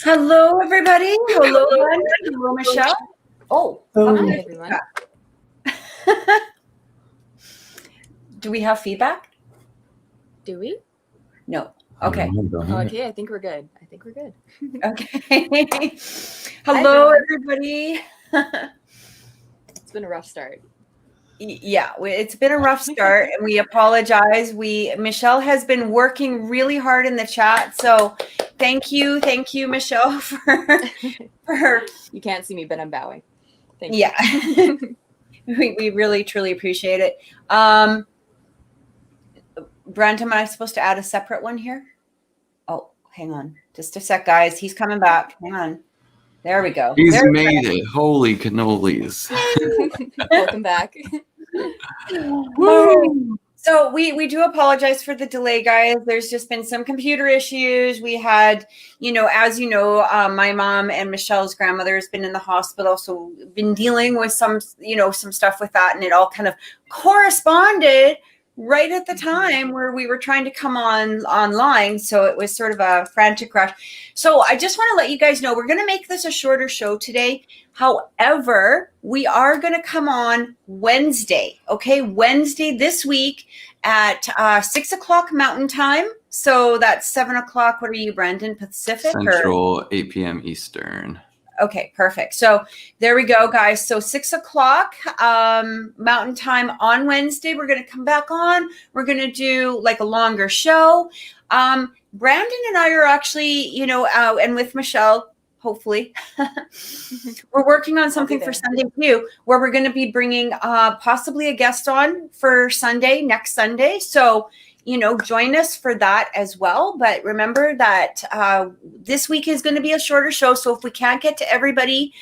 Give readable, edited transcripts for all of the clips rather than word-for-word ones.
Hello, everybody. Hello, Brandon. Hello, Michelle. Oh, hi, everyone. Do we have feedback? Do we? No. Okay. Okay, I think we're good. Okay. Hello, everybody. It's been a rough start. Yeah, it's been a rough start, and we apologize. Michelle has been working really hard in the chat, so thank you, Michelle, for You can't see me, but I'm bowing. Thank you. we really truly appreciate it. Brandon, am I supposed to add a separate one here? Oh, hang on, just a sec, guys. He's coming back. Hang on. There we go. He's made it. Holy cannolis. Welcome back. Woo! So we do apologize for the delay, guys. There's just been some computer issues. We had, as you know, my mom and Michelle's grandmother has been in the hospital. So we've been dealing with some stuff with that. And it all kind of corresponded right at the time where we were trying to come online. So it was sort of a frantic rush. So I just want to let you guys know, we're going to make this a shorter show today. However, we are going to come on Wednesday. Okay. Wednesday this week at 6 o'clock Mountain Time. So that's 7 o'clock. What are you, Brandon? Pacific? Central, 8 p.m. Eastern. Okay, perfect. So there we go, guys. So 6 o'clock Mountain Time on Wednesday, we're going to come back on. We're going to do like a longer show. Brandon and I are actually, and with Michelle, hopefully, we're working on something for Sunday too, where we're going to be bringing possibly a guest on for next Sunday. So join us for that as well. But remember that this week is going to be a shorter show. So if we can't get to everybody,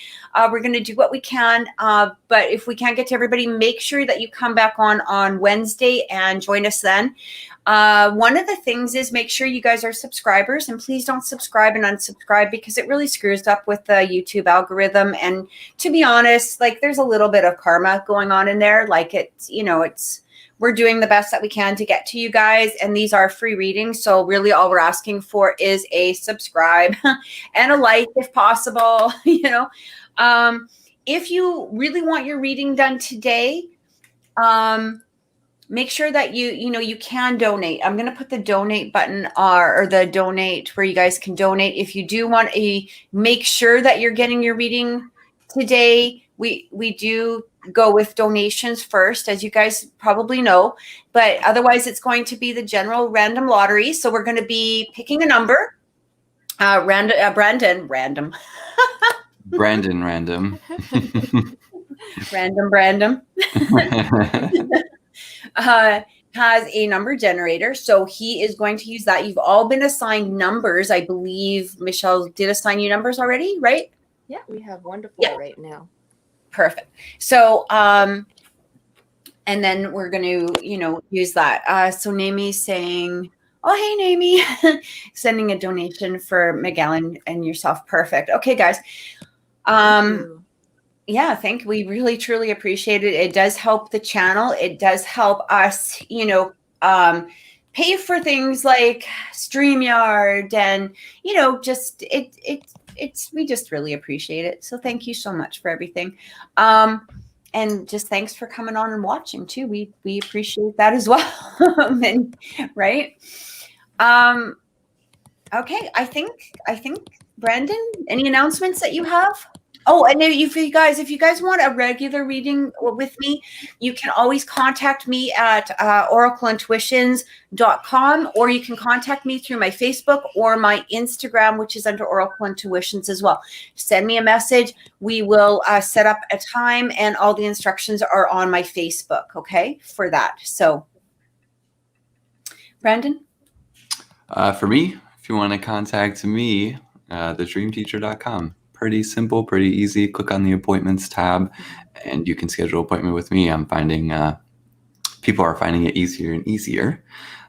we're going to do what we can. But if we can't get to everybody, make sure that you come back on Wednesday and join us then. One of the things is make sure you guys are subscribers, and please don't subscribe and unsubscribe because it really screws up with the YouTube algorithm. And to be honest, like there's a little bit of karma going on in there. Like we're doing the best that we can to get to you guys. And these are free readings. So really all we're asking for is a subscribe and a like if possible. If you really want your reading done today, make sure that you can donate. I'm going to put the donate button or the donate where you guys can donate. If you do want make sure that you're getting your reading today. We do go with donations first, as you guys probably know, but otherwise it's going to be the general random lottery. So we're going to be picking a number. Brandon random. Brandon random. Random. Has a number generator. So he is going to use that. You've all been assigned numbers. I believe Michelle did assign you numbers already, right? Yeah, we have wonderful right now. Perfect. So, and then we're going to, use that. So Naomi's saying, oh, hey, Naomi, sending a donation for Miguel and yourself. Perfect. Okay, guys. Yeah, we really, truly appreciate it. It does help the channel. It does help us, pay for things like StreamYard and, we just really appreciate it. So thank you so much for everything. And just thanks for coming on and watching too. We appreciate that as well. Right. Okay. I think Brandon, any announcements that you have? Oh, and if you guys want a regular reading with me, you can always contact me at oracleintuitions.com, or you can contact me through my Facebook or my Instagram, which is under Oracle Intuitions as well. Send me a message. We will set up a time, and all the instructions are on my Facebook, okay, for that. So, Brandon? For me, if you want to contact me, thedreamteacher.com. Pretty simple, pretty easy. Click on the appointments tab and you can schedule an appointment with me. I'm finding people are finding it easier and easier.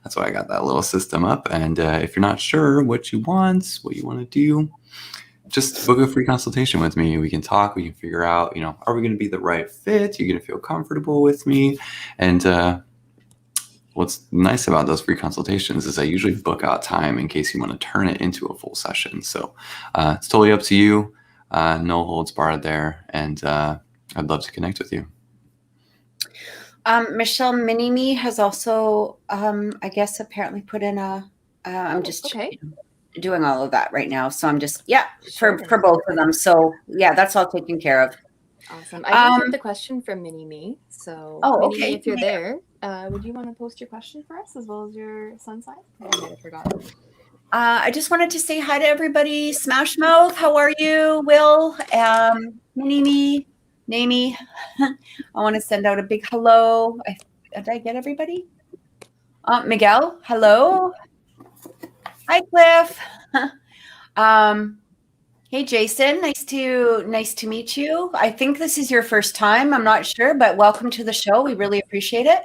That's why I got that little system up. And if you're not sure what you want to do, just book a free consultation with me. We can talk, we can figure out, are we going to be the right fit? You're going to feel comfortable with me. And what's nice about those free consultations is I usually book out time in case you want to turn it into a full session. So it's totally up to you. No holds barred there. And I'd love to connect with you. Michelle Mini-Me has also, I guess, apparently put in a, I'm just Okay. doing all of that right now. So I'm just, Sure. for both of them. So yeah, that's all taken care of. Awesome. I did get the question from Mini-Me. So Mini-Me, okay. if you're there, would you want to post your question for us as well as your sun sign? I might have forgotten. I just wanted to say hi to everybody. Smash Mouth, how are you? Will, Mini-Me, Namey. I want to send out a big hello. Did I get everybody? Miguel, hello. Hi, Cliff. Hey, Jason. Nice to meet you. I think this is your first time. I'm not sure, but welcome to the show. We really appreciate it.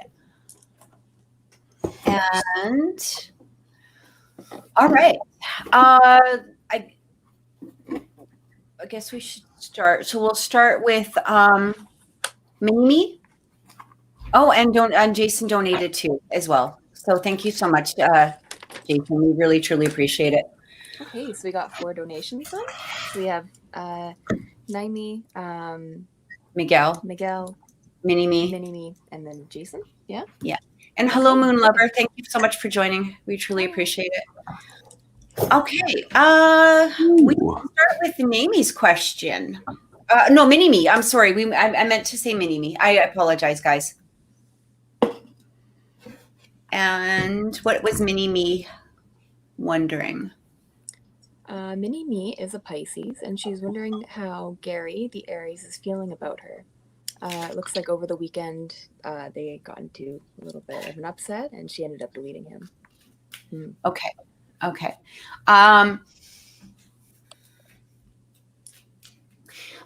And all right. I guess we should start. So we'll start with Mimi. Oh, and Jason donated too as well. So thank you so much, Jason. We really truly appreciate it. Okay, so we got 4 donations then. So we have Naimi, Miguel, Mini-Me, and then Jason. Yeah. Yeah. And hello, Moon Lover. Thank you so much for joining. We truly appreciate it. Okay. We can start with Namie's question. No, Mini-Me. I'm sorry. I meant to say Mini-Me. I apologize, guys. And what was Mini-Me wondering? Mini-Me is a Pisces, and she's wondering how Gary, the Aries, is feeling about her. It looks like over the weekend they got into a little bit of an upset, and she ended up deleting him. Okay.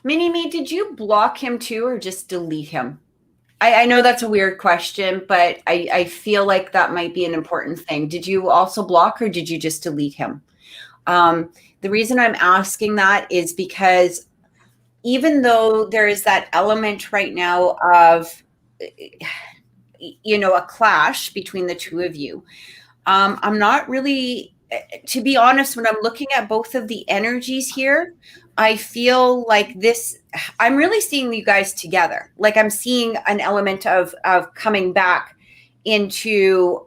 Mini-Me, did you block him too, or just delete him? I know that's a weird question, but I feel like that might be an important thing. Did you also block, or did you just delete him? The reason I'm asking that is because even though there is that element right now of, a clash between the two of you, I'm not really, to be honest, when I'm looking at both of the energies here, I feel like I'm really seeing you guys together. Like I'm seeing an element of coming back into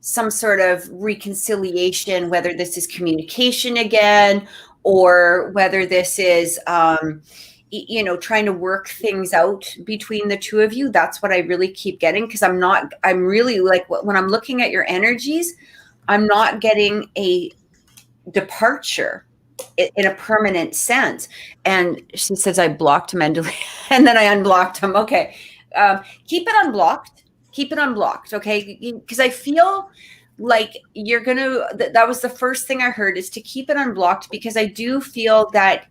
some sort of reconciliation, whether this is communication again, or whether this is, trying to work things out between the two of you. That's what I really keep getting, because I'm really like, when I'm looking at your energies, I'm not getting a departure in a permanent sense. And she says, I blocked him and then I unblocked him. Okay. Keep it unblocked. Okay. Because I feel like you're going to, that was the first thing I heard, is to keep it unblocked, because I do feel that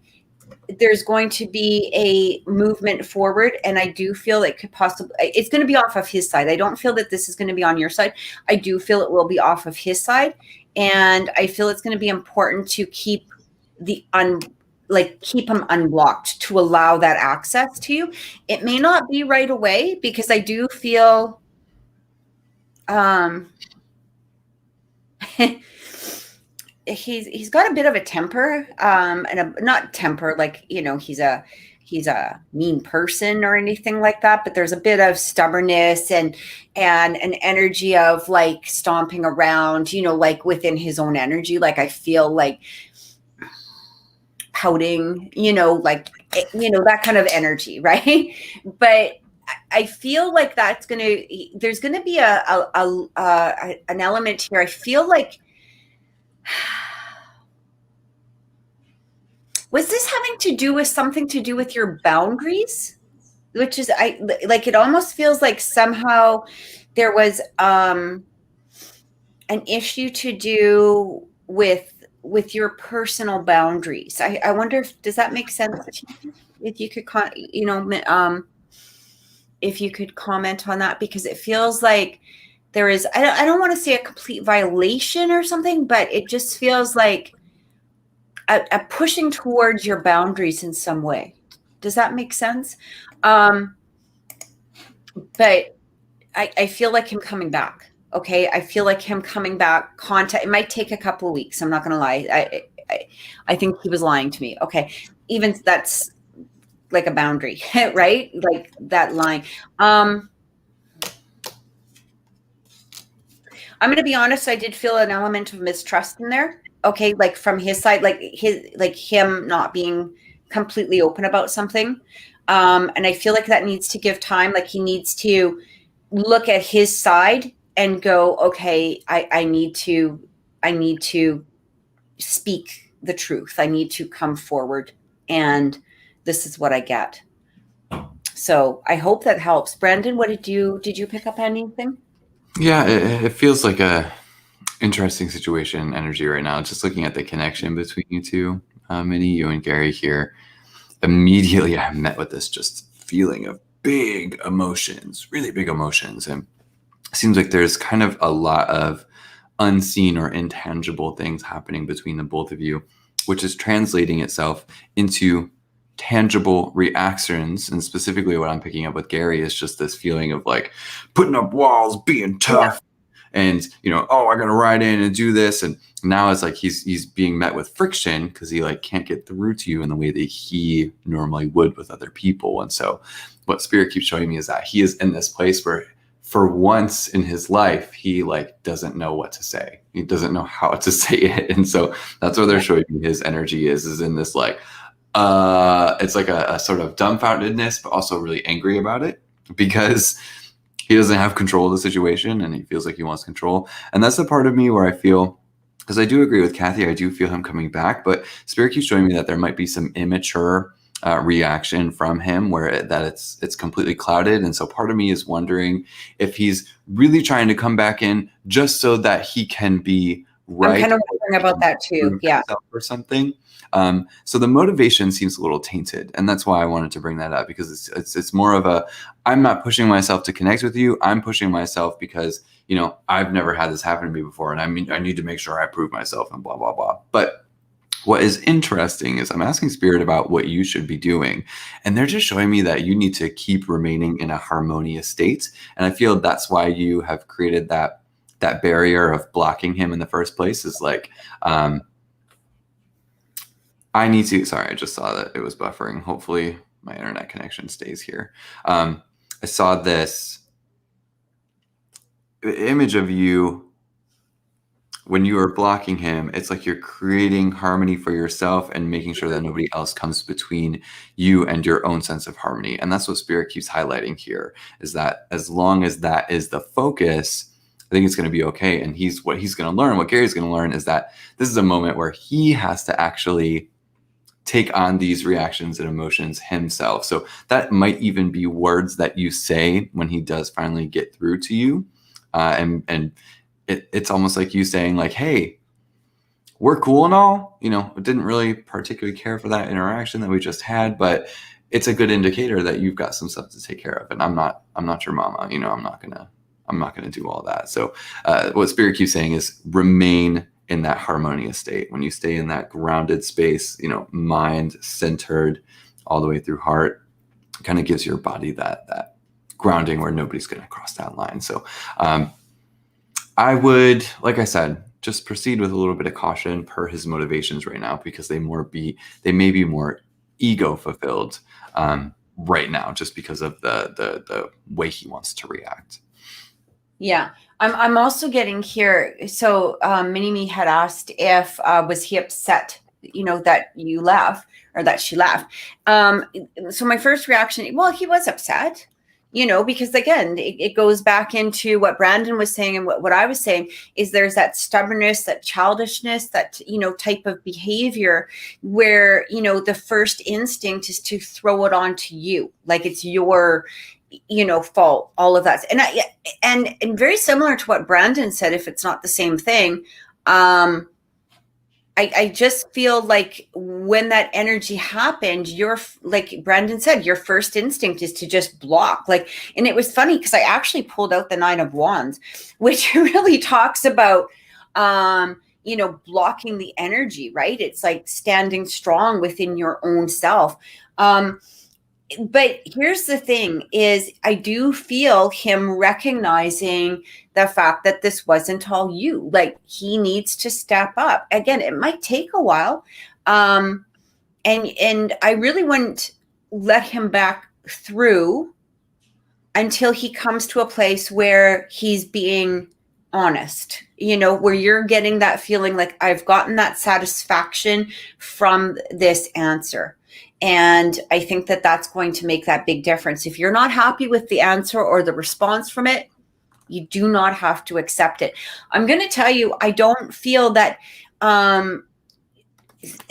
there's going to be a movement forward. And I do feel it could possibly, it's going to be off of his side. I don't feel that this is going to be on your side. I do feel it will be off of his side. And I feel it's going to be important to keep keep him unblocked, to allow that access to you. It may not be right away, because I do feel he's got a bit of a temper, and not temper like, he's a mean person or anything like that, but there's a bit of stubbornness and an energy of like stomping around, like within his own energy. Like I feel like pouting, that kind of energy, right? But I feel like there's gonna be an element here. I feel like, was this having to do with something to do with your boundaries? Which is, it almost feels like somehow there was an issue to do with your personal boundaries. I wonder does that make sense to you? If you could, if you could comment on that, because it feels like there is, I don't want to say a complete violation or something, but it just feels like a pushing towards your boundaries in some way. Does that make sense? But I feel like him coming back. Okay. I feel like him coming back. Contact. It might take a couple of weeks. I'm not going to lie. I think he was lying to me. Okay. Even that's like a boundary, right? Like that line. I'm going to be honest. I did feel an element of mistrust in there. Okay. Like from his side, like him not being completely open about something. And I feel like that needs to give time. Like he needs to look at his side and go, okay, I need to speak the truth. I need to come forward, and this is what I get. So I hope that helps. Brandon, what did you pick up anything? Yeah, it feels like a interesting situation energy right now. Just looking at the connection between you two, Minnie, you and Gary here. Immediately I'm met with this just feeling of big emotions, really big emotions. And it seems like there's kind of a lot of unseen or intangible things happening between the both of you, which is translating itself into tangible reactions. And specifically what I'm picking up with Gary is just this feeling of like putting up walls, being tough, and I gotta ride in and do this. And now it's like he's being met with friction because he like can't get through to you in the way that he normally would with other people. And so what Spirit keeps showing me is that he is in this place where for once in his life, he like doesn't know what to say. He doesn't know how to say it. And so that's where they're showing me his energy is in this like, it's like a sort of dumbfoundedness, but also really angry about it because he doesn't have control of the situation and he feels like he wants control. And that's the part of me where I feel, because I do agree with Kathy, I do feel him coming back, but Spirit keeps showing me that there might be some immature reaction from him where it's completely clouded. And so part of me is wondering if he's really trying to come back in just so that he can be right. I'm kind of wondering about that too. Yeah. Or something. So the motivation seems a little tainted, and that's why I wanted to bring that up, because it's more of a, I'm not pushing myself to connect with you. I'm pushing myself because, I've never had this happen to me before. And I need to make sure I prove myself and blah, blah, blah. But what is interesting is I'm asking Spirit about what you should be doing. And they're just showing me that you need to keep remaining in a harmonious state. And I feel that's why you have created that barrier of blocking him in the first place is like, I need to, sorry, I just saw that it was buffering. Hopefully my internet connection stays here. I saw this image of you when you are blocking him. It's like you're creating harmony for yourself and making sure that nobody else comes between you and your own sense of harmony. And that's what Spirit keeps highlighting here, is that as long as that is the focus, I think it's going to be okay. And what he's going to learn, what Gary's going to learn is that this is a moment where he has to actually take on these reactions and emotions himself. So that might even be words that you say when he does finally get through to you. And it's almost like you saying like, hey, we're cool and all, I didn't really particularly care for that interaction that we just had, but it's a good indicator that you've got some stuff to take care of. And I'm not your mama, I'm not gonna do all that. So what Spirit keeps saying is remain in that harmonious state. When you stay in that grounded space, mind centered all the way through heart, kind of gives your body that grounding where nobody's going to cross that line. So I would, like I said, just proceed with a little bit of caution per his motivations right now, because they may be more ego fulfilled right now, just because of the way he wants to react. Yeah. I'm also getting here. So Mini-Me had asked if was he upset, that you left or that she left. So my first reaction, well, he was upset, because again, it goes back into what Brandon was saying and what I was saying is there's that stubbornness, that childishness, that, type of behavior where, the first instinct is to throw it onto you. Like it's your fault, all of that. And very similar to what Brandon said, if it's not the same thing, I just feel like when that energy happened, like Brandon said, your first instinct is to just block. And it was funny because I actually pulled out the 9 of Wands, which really talks about, blocking the energy, right? It's like standing strong within your own self. but here's the thing is I do feel him recognizing the fact that this wasn't all you. Like, he needs to step up. Again, it might take a while. And I really wouldn't let him back through until he comes to a place where he's being honest, where you're getting that feeling like, I've gotten that satisfaction from this answer. And I think that that's going to make that big difference. If you're not happy with the answer or the response from it, you do not have to accept it. I'm going to tell you, I don't feel that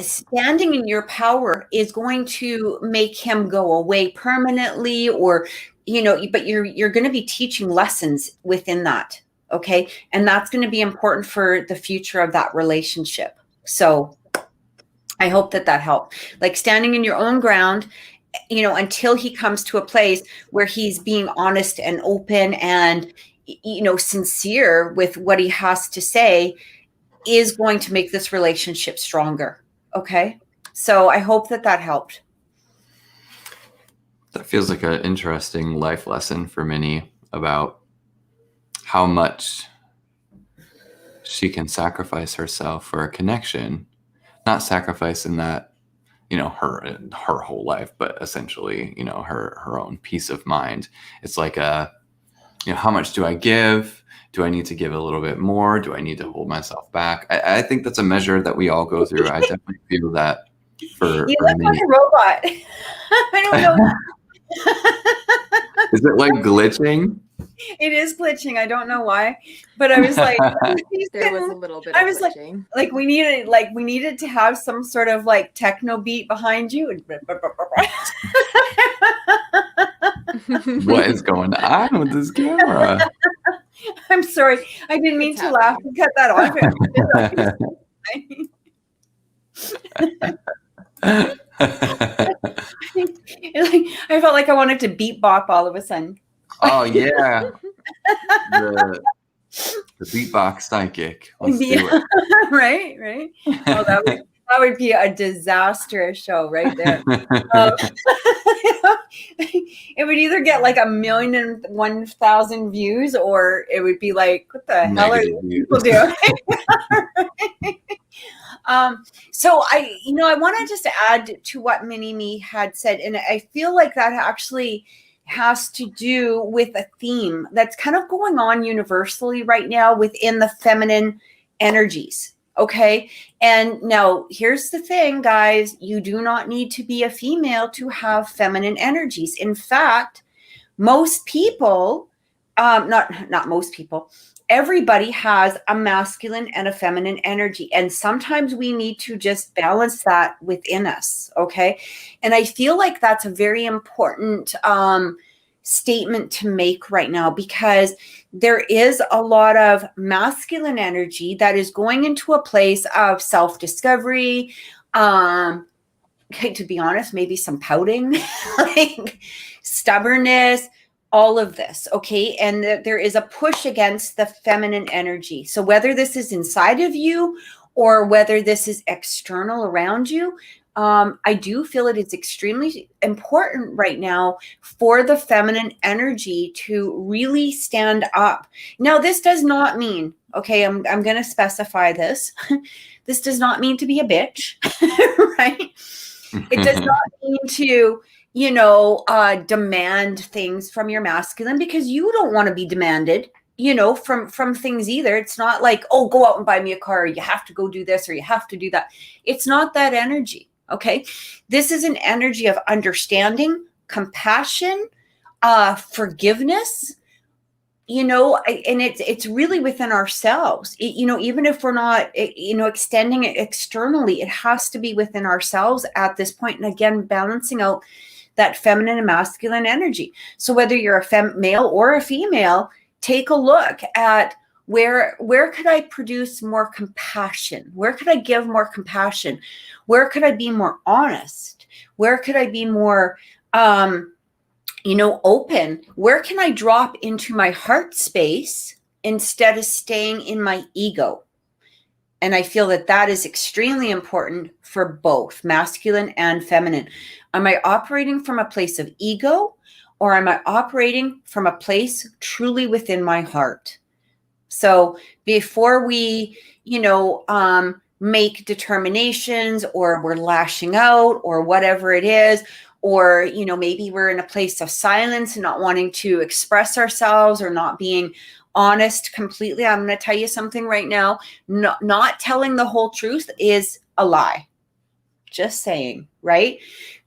standing in your power is going to make him go away permanently, or, but you're going to be teaching lessons within that. Okay. And that's going to be important for the future of that relationship. So I hope that helped. Like, standing in your own ground, until he comes to a place where he's being honest and open and, sincere with what he has to say, is going to make this relationship stronger. Okay. So I hope that helped. That feels like an interesting life lesson for Minnie about how much she can sacrifice herself for a connection. Not sacrifice in that, her whole life, but essentially, her own peace of mind. It's like how much do I give? Do I need to give a little bit more? Do I need to hold myself back? I think that's a measure that we all go through. I definitely feel that for you look like a robot. I don't know. Is it like glitching? It is glitching. I don't know why, but I was like, there was a little bit. I was glitching. like we needed to have some sort of like techno beat behind you. What is going on with this camera? I'm sorry. I didn't mean to laugh and cut that off. I felt like I wanted to beat bop all of a sudden. Oh yeah, the beatbox psychic. Let's do it. Right. Oh, that would be a disastrous show right there. It would either get like 1,001,000 views, or it would be like, what the hell are these people doing? So I want to just add to what Mini Me had said, and I feel like that actually has to do with a theme that's kind of going on universally right now within the feminine energies. Okay. And now here's the thing, guys, you do not need to be a female to have feminine energies. In fact, most people, not most people, everybody has a masculine and a feminine energy. And sometimes we need to just balance that within us. Okay. And I feel like that's a very important statement to make right now, because there is a lot of masculine energy that is going into a place of self-discovery. To be honest, maybe some pouting, like stubbornness, all of this. Okay. And there is a push against the feminine energy. So whether this is inside of you or whether this is external around you, I do feel it is extremely important right now for the feminine energy to really stand up. Now, this does not mean, okay, I'm going to specify this. This does not mean to be a bitch, right? It does not mean to, demand things from your masculine, because you don't want to be demanded, from things either. It's not like, oh, go out and buy me a car, or you have to go do this, or you have to do that. It's not that energy. Okay. This is an energy of understanding, compassion, forgiveness, and it's really within ourselves. Even if we're not, extending it externally, it has to be within ourselves at this point. And again, balancing out that feminine and masculine energy. So whether you're a male or a female, take a look at where could I produce more compassion? Where could I give more compassion? Where could I be more honest? Where could I be more, open? Where can I drop into my heart space instead of staying in my ego? And I feel that that is extremely important for both masculine and feminine. Am I operating from a place of ego, or am I operating from a place truly within my heart? So before we, make determinations, or we're lashing out, or whatever it is, or, maybe we're in a place of silence and not wanting to express ourselves, or not being honest completely. I'm going to tell you something right now. Not telling the whole truth is a lie. Just saying, right?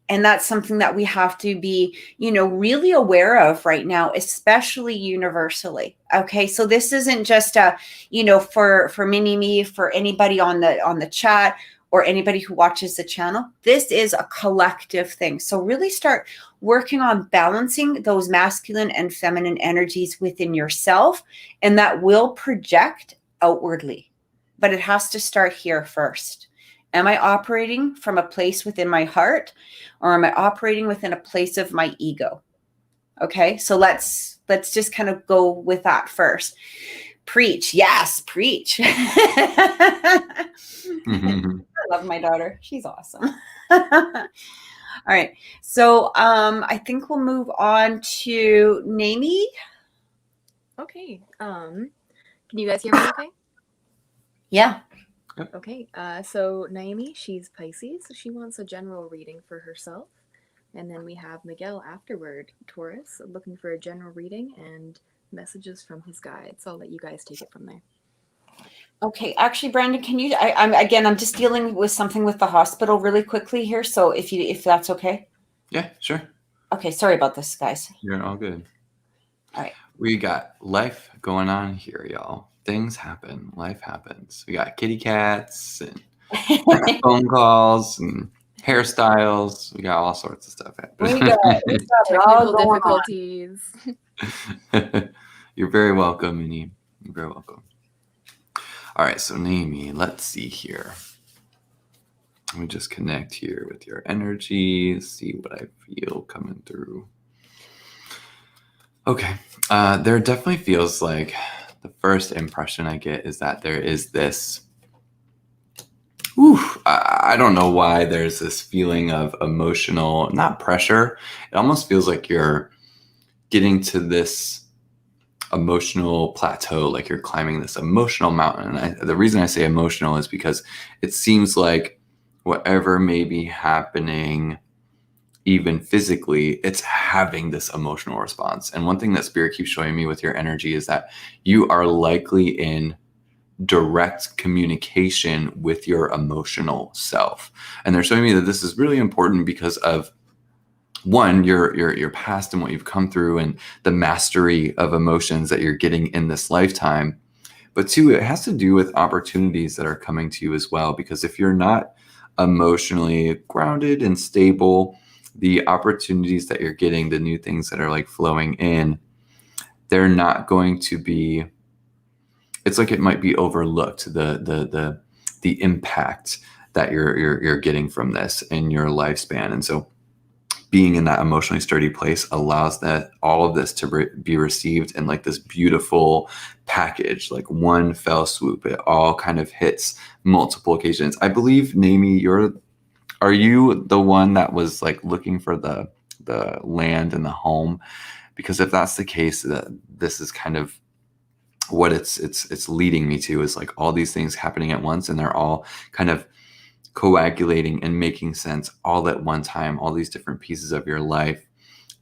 And that's something that we have to be, really aware of right now, especially universally. Okay. So this isn't just for me, for anybody on the chat, or anybody who watches the channel. This is a collective thing. So really start working on balancing those masculine and feminine energies within yourself, and that will project outwardly. But it has to start here first. Am I operating from a place within my heart, or am I operating within a place of my ego? Okay, so let's just kind of go with that first. Preach. Yes, preach. I love my daughter. She's awesome. All right. So I think we'll move on to Naomi. Okay. Can you guys hear me okay? Yeah. Okay. So Naomi, she's Pisces. So she wants a general reading for herself. And then we have Miguel afterward, Taurus, looking for a general reading and messages from his guides. I'll let you guys take it from there. Okay, actually, Brandon, can you? I'm just dealing with something with the hospital really quickly here. So if that's okay. Yeah, sure. Okay, sorry about this, guys. You're all good. All right. We got life going on here, y'all. Things happen. Life happens. We got kitty cats and phone calls and hairstyles. We got all sorts of stuff happening. We got it all Technical going on. difficulties. You're very welcome, Minnie. You're very welcome. All right, so Naomi, let's see here. Let me just connect here with your energy, see what I feel coming through. Okay, there definitely feels like the first impression I get is that there is this, I don't know why there's this feeling of emotional, not pressure. It almost feels like you're getting to this emotional plateau, like you're climbing this emotional mountain. And the reason I say emotional is because it seems like whatever may be happening, even physically, it's having this emotional response. And one thing that Spirit keeps showing me with your energy is that you are likely in direct communication with your emotional self. And they're showing me that this is really important because of, one, your past and what you've come through and the mastery of emotions that you're getting in this lifetime. But two, it has to do with opportunities that are coming to you as well. Because if you're not emotionally grounded and stable, the opportunities that you're getting, the new things that are like flowing in, they're not going to be, it's like it might be overlooked, the impact that you're getting from this in your lifespan. And so being in that emotionally sturdy place allows that all of this to be received in like this beautiful package, like one fell swoop. It all kind of hits multiple occasions. I believe, Naomi, are you the one that was like looking for the land and the home? Because if that's the case, that this is kind of what it's leading me to, is like all these things happening at once, and they're all kind of coagulating and making sense all at one time, all these different pieces of your life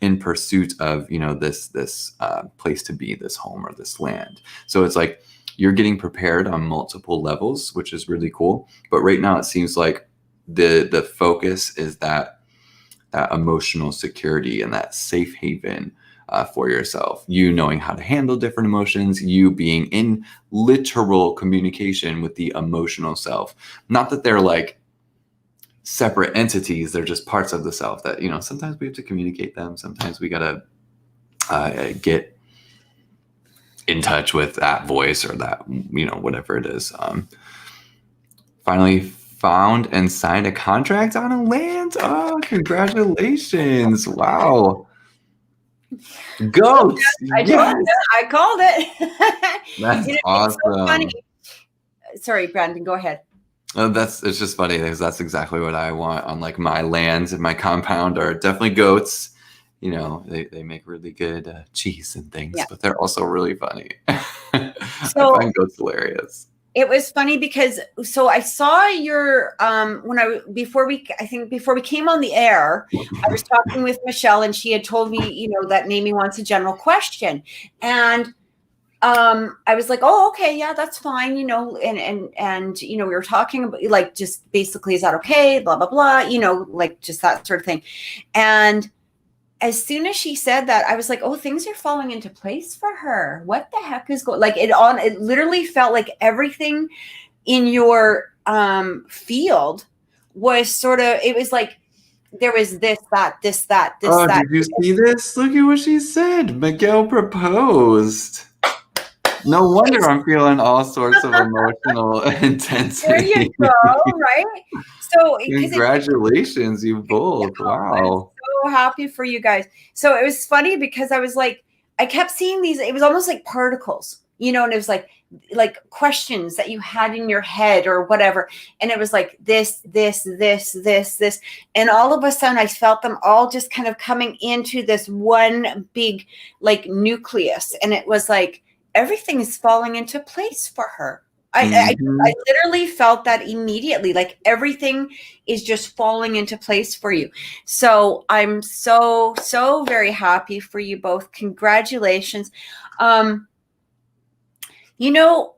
in pursuit of, this place to be, this home or this land. So it's like you're getting prepared on multiple levels, which is really cool. But right now it seems like the focus is that emotional security and that safe haven for yourself, you knowing how to handle different emotions, you being in literal communication with the emotional self. Not that they're like separate entities, they're just parts of the self that, sometimes we have to communicate them. Sometimes we got to get in touch with that voice or that, whatever it is. Finally found and signed a contract on a land. Oh, congratulations. Wow. Goats. I called it. That's awesome. So funny. sorry, Brandon, go ahead. It's just funny because that's exactly what I want on like my lands and my compound are definitely goats. You know, they make really good cheese and things, but they're also really funny. I find goats hilarious. It was funny because I saw your before we came on the air, I was talking with Michelle and she had told me, you know, that Mamie wants a general question. And I was like, oh, okay, yeah, that's fine, you know, and you know, we were talking about like just basically, is that okay? Blah, blah, blah, you know, like just that sort of thing. And as soon as she said that, I was like, oh, things are falling into place for her. What the heck is going, like it literally felt like everything in your field was sort of, it was like, there was this, that. Oh, did you see this? Look at what she said. Miguel proposed. No wonder I'm feeling all sorts of emotional intensity. There you go, right? So congratulations, you both. Wow. I'm so happy for you guys. So it was funny because I was like, I kept seeing these, it was almost like particles, you know, and it was like questions that you had in your head or whatever. And it was like this. And all of a sudden I felt them all just kind of coming into this one big like nucleus. And it was like, everything is falling into place for her. I literally felt that immediately, like everything is just falling into place for you. So I'm so very happy for you both. Congratulations. You know,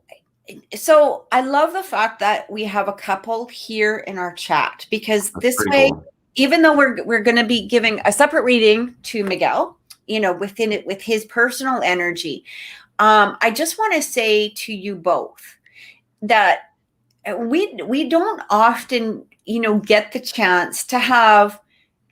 so I love the fact that we have a couple here in our chat, because this way, cool. Even though we're going to be giving a separate reading to Miguel, you know, within it with his personal energy, I just want to say to you both that we don't often, you know, get the chance to have,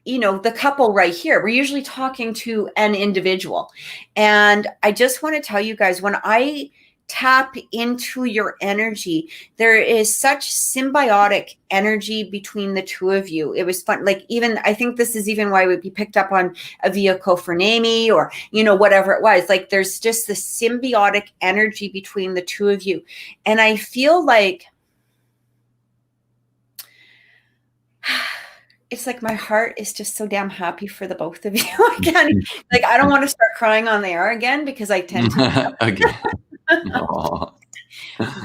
you know, the couple right here. We're usually talking to an individual. And I just want to tell you guys, when I tap into your energy, there is such symbiotic energy between the two of you. It was fun. Like, even, I think this is even why we picked up on a vehicle for Namie, or, you know, whatever it was. Like, there's just this symbiotic energy between the two of you. And I feel like it's like my heart is just so damn happy for the both of you. I can't, like, I don't want to start crying on the air again, because I tend to. Again.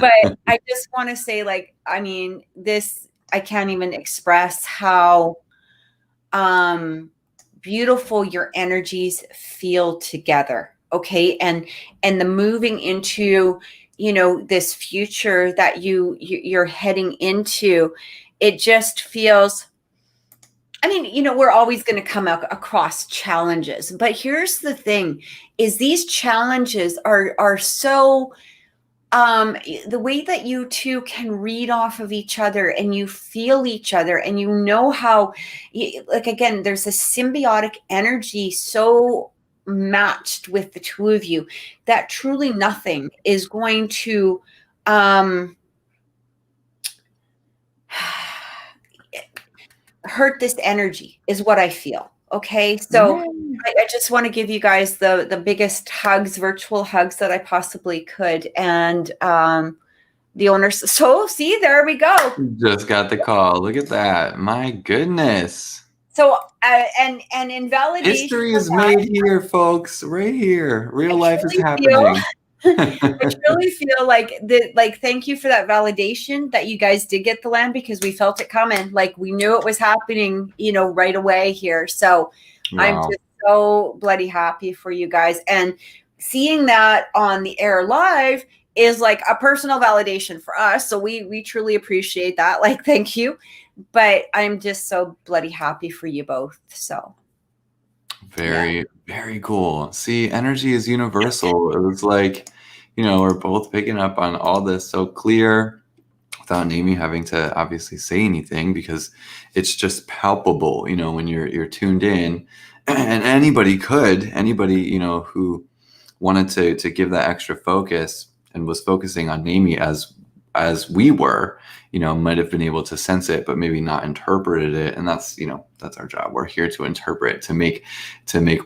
But I just want to say, like, I mean, this, I can't even express how beautiful your energies feel together. Okay. And the moving into, you know, this future that you're heading into, it just feels, I mean, you know, we're always going to come across challenges, but here's the thing, is these challenges are so, the way that you two can read off of each other and you feel each other, and you know how, like, again, there's a symbiotic energy so matched with the two of you that truly nothing is going to, hurt this energy, is what I feel. Okay. So I just want to give you guys the biggest hugs, virtual hugs, that I possibly could. And the owners, so see, there we go. Just got the call. Look at that. My goodness. So and in validation, history is made here, folks. Right here. Real life is happening. I truly feel like thank you for that validation that you guys did get the land, because we felt it coming. Like, we knew it was happening, you know, right away here. So wow. I'm just so bloody happy for you guys. And seeing that on the air live is like a personal validation for us. So we truly appreciate that. Like, thank you. But I'm just so bloody happy for you both. So very cool. See, energy is universal. It was like, you know, we're both picking up on all this so clear without Namie having to obviously say anything, because it's just palpable, you know, when you're tuned in. And anybody, you know, who wanted to give that extra focus and was focusing on Namie as we were, you know, might have been able to sense it, but maybe not interpreted it. And that's, you know, that's our job. We're here to interpret, to make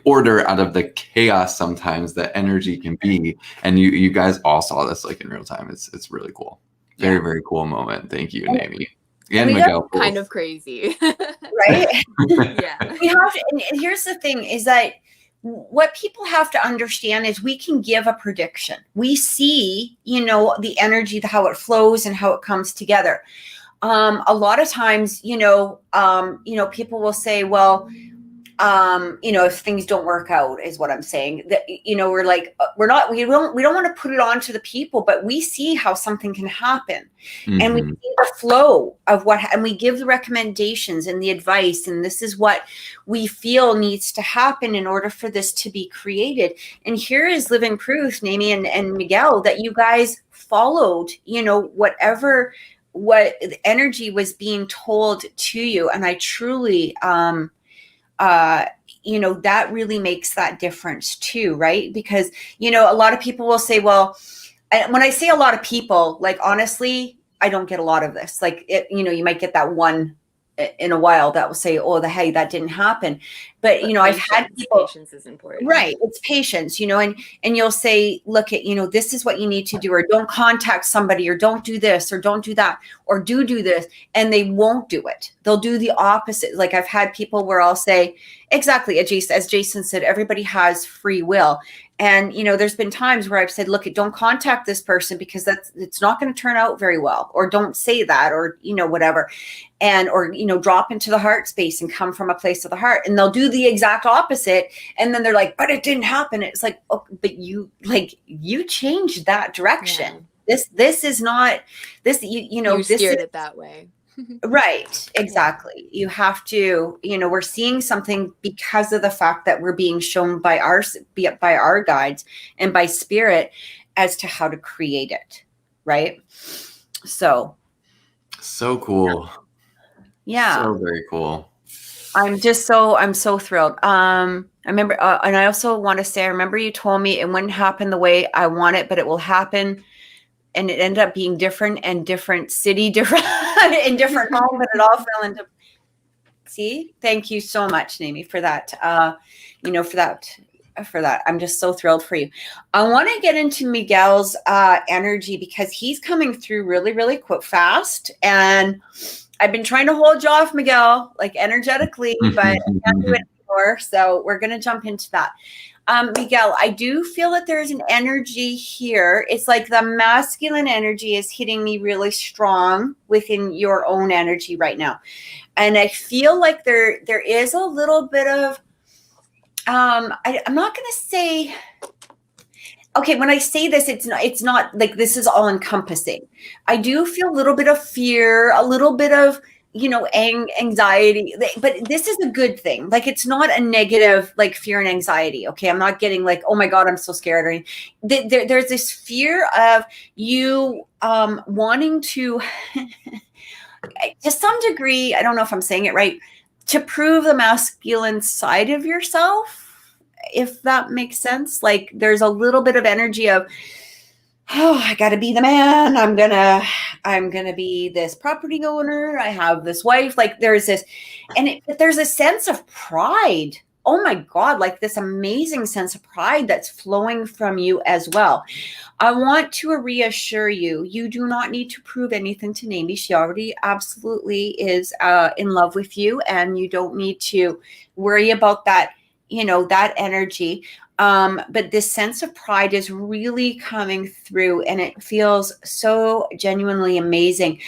order out of the chaos sometimes that energy can be. And you guys all saw this like in real time. It's really cool. Very, very cool moment. Thank you, Nami. And we Miguel. Kind of crazy. right? Yeah. We have to, and here's the thing is that what people have to understand is we can give a prediction. We see, the energy, how it flows and how it comes together. A lot of times, people will say, well, if things don't work out, is what I'm saying, that, we're like, we don't want to put it on to the people, but we see how something can happen. Mm-hmm. And we see the flow of and we give the recommendations and the advice. And this is what we feel needs to happen in order for this to be created. And here is living proof, Nami and Miguel, that you guys followed, what energy was being told to you. And I truly, that really makes that difference too, right? Because, a lot of people will say, well, when I say a lot of people, like, honestly, I don't get a lot of this. Like, you might get that one in a while that will say, oh, hey, that didn't happen. But I've had people. Patience is important. Right. It's patience, and you'll say, look at, this is what you need to do, or don't contact somebody, or don't do this, or don't do that, or do this. And they won't do it. They'll do the opposite. Like, I've had people where I'll say, exactly, as Jason said, everybody has free will. And, there's been times where I've said, look, don't contact this person because it's not going to turn out very well, or don't say that, or, whatever. Or drop into the heart space and come from a place of the heart, and they'll do the exact opposite. And then they're like, but it didn't happen. It's like, oh, but you changed that direction. Yeah. This is not this, you steered it that way. Right. Exactly. You have to, we're seeing something because of the fact that we're being shown by our guides and by spirit as to how to create it. Right. So cool. Yeah. So very cool. I'm so thrilled. I remember, and I also want to say, I remember you told me it wouldn't happen the way I want it, but it will happen. And it ended up being different and different city, different in different home, but it all fell into. See, thank you so much, Nami, for that. For that. I'm just so thrilled for you. I want to get into Miguel's energy because he's coming through really, really quick, fast. And I've been trying to hold you off, Miguel, like energetically, but I can't do it anymore. So we're going to jump into that. Miguel, I do feel that there's an energy here. It's like the masculine energy is hitting me really strong within your own energy right now. And I feel like there is a little bit of, I'm not going to say, okay, when I say this, it's not like this is all encompassing. I do feel a little bit of fear, a little bit of, anxiety, but this is a good thing. Like, it's not a negative, like, fear and anxiety. Okay. I'm not getting like, oh my God, I'm so scared. Or anything. There's this fear of you, wanting to, to some degree, I don't know if I'm saying it right, to prove the masculine side of yourself, if that makes sense. Like, there's a little bit of energy of, oh, I got to be the man. I'm going to be this property owner. I have this wife. Like, there's this, but there's a sense of pride. Oh my God. Like, this amazing sense of pride that's flowing from you as well. I want to reassure you, you do not need to prove anything to Nami. She already absolutely is in love with you, and you don't need to worry about that, that energy. But this sense of pride is really coming through, and it feels so genuinely amazing.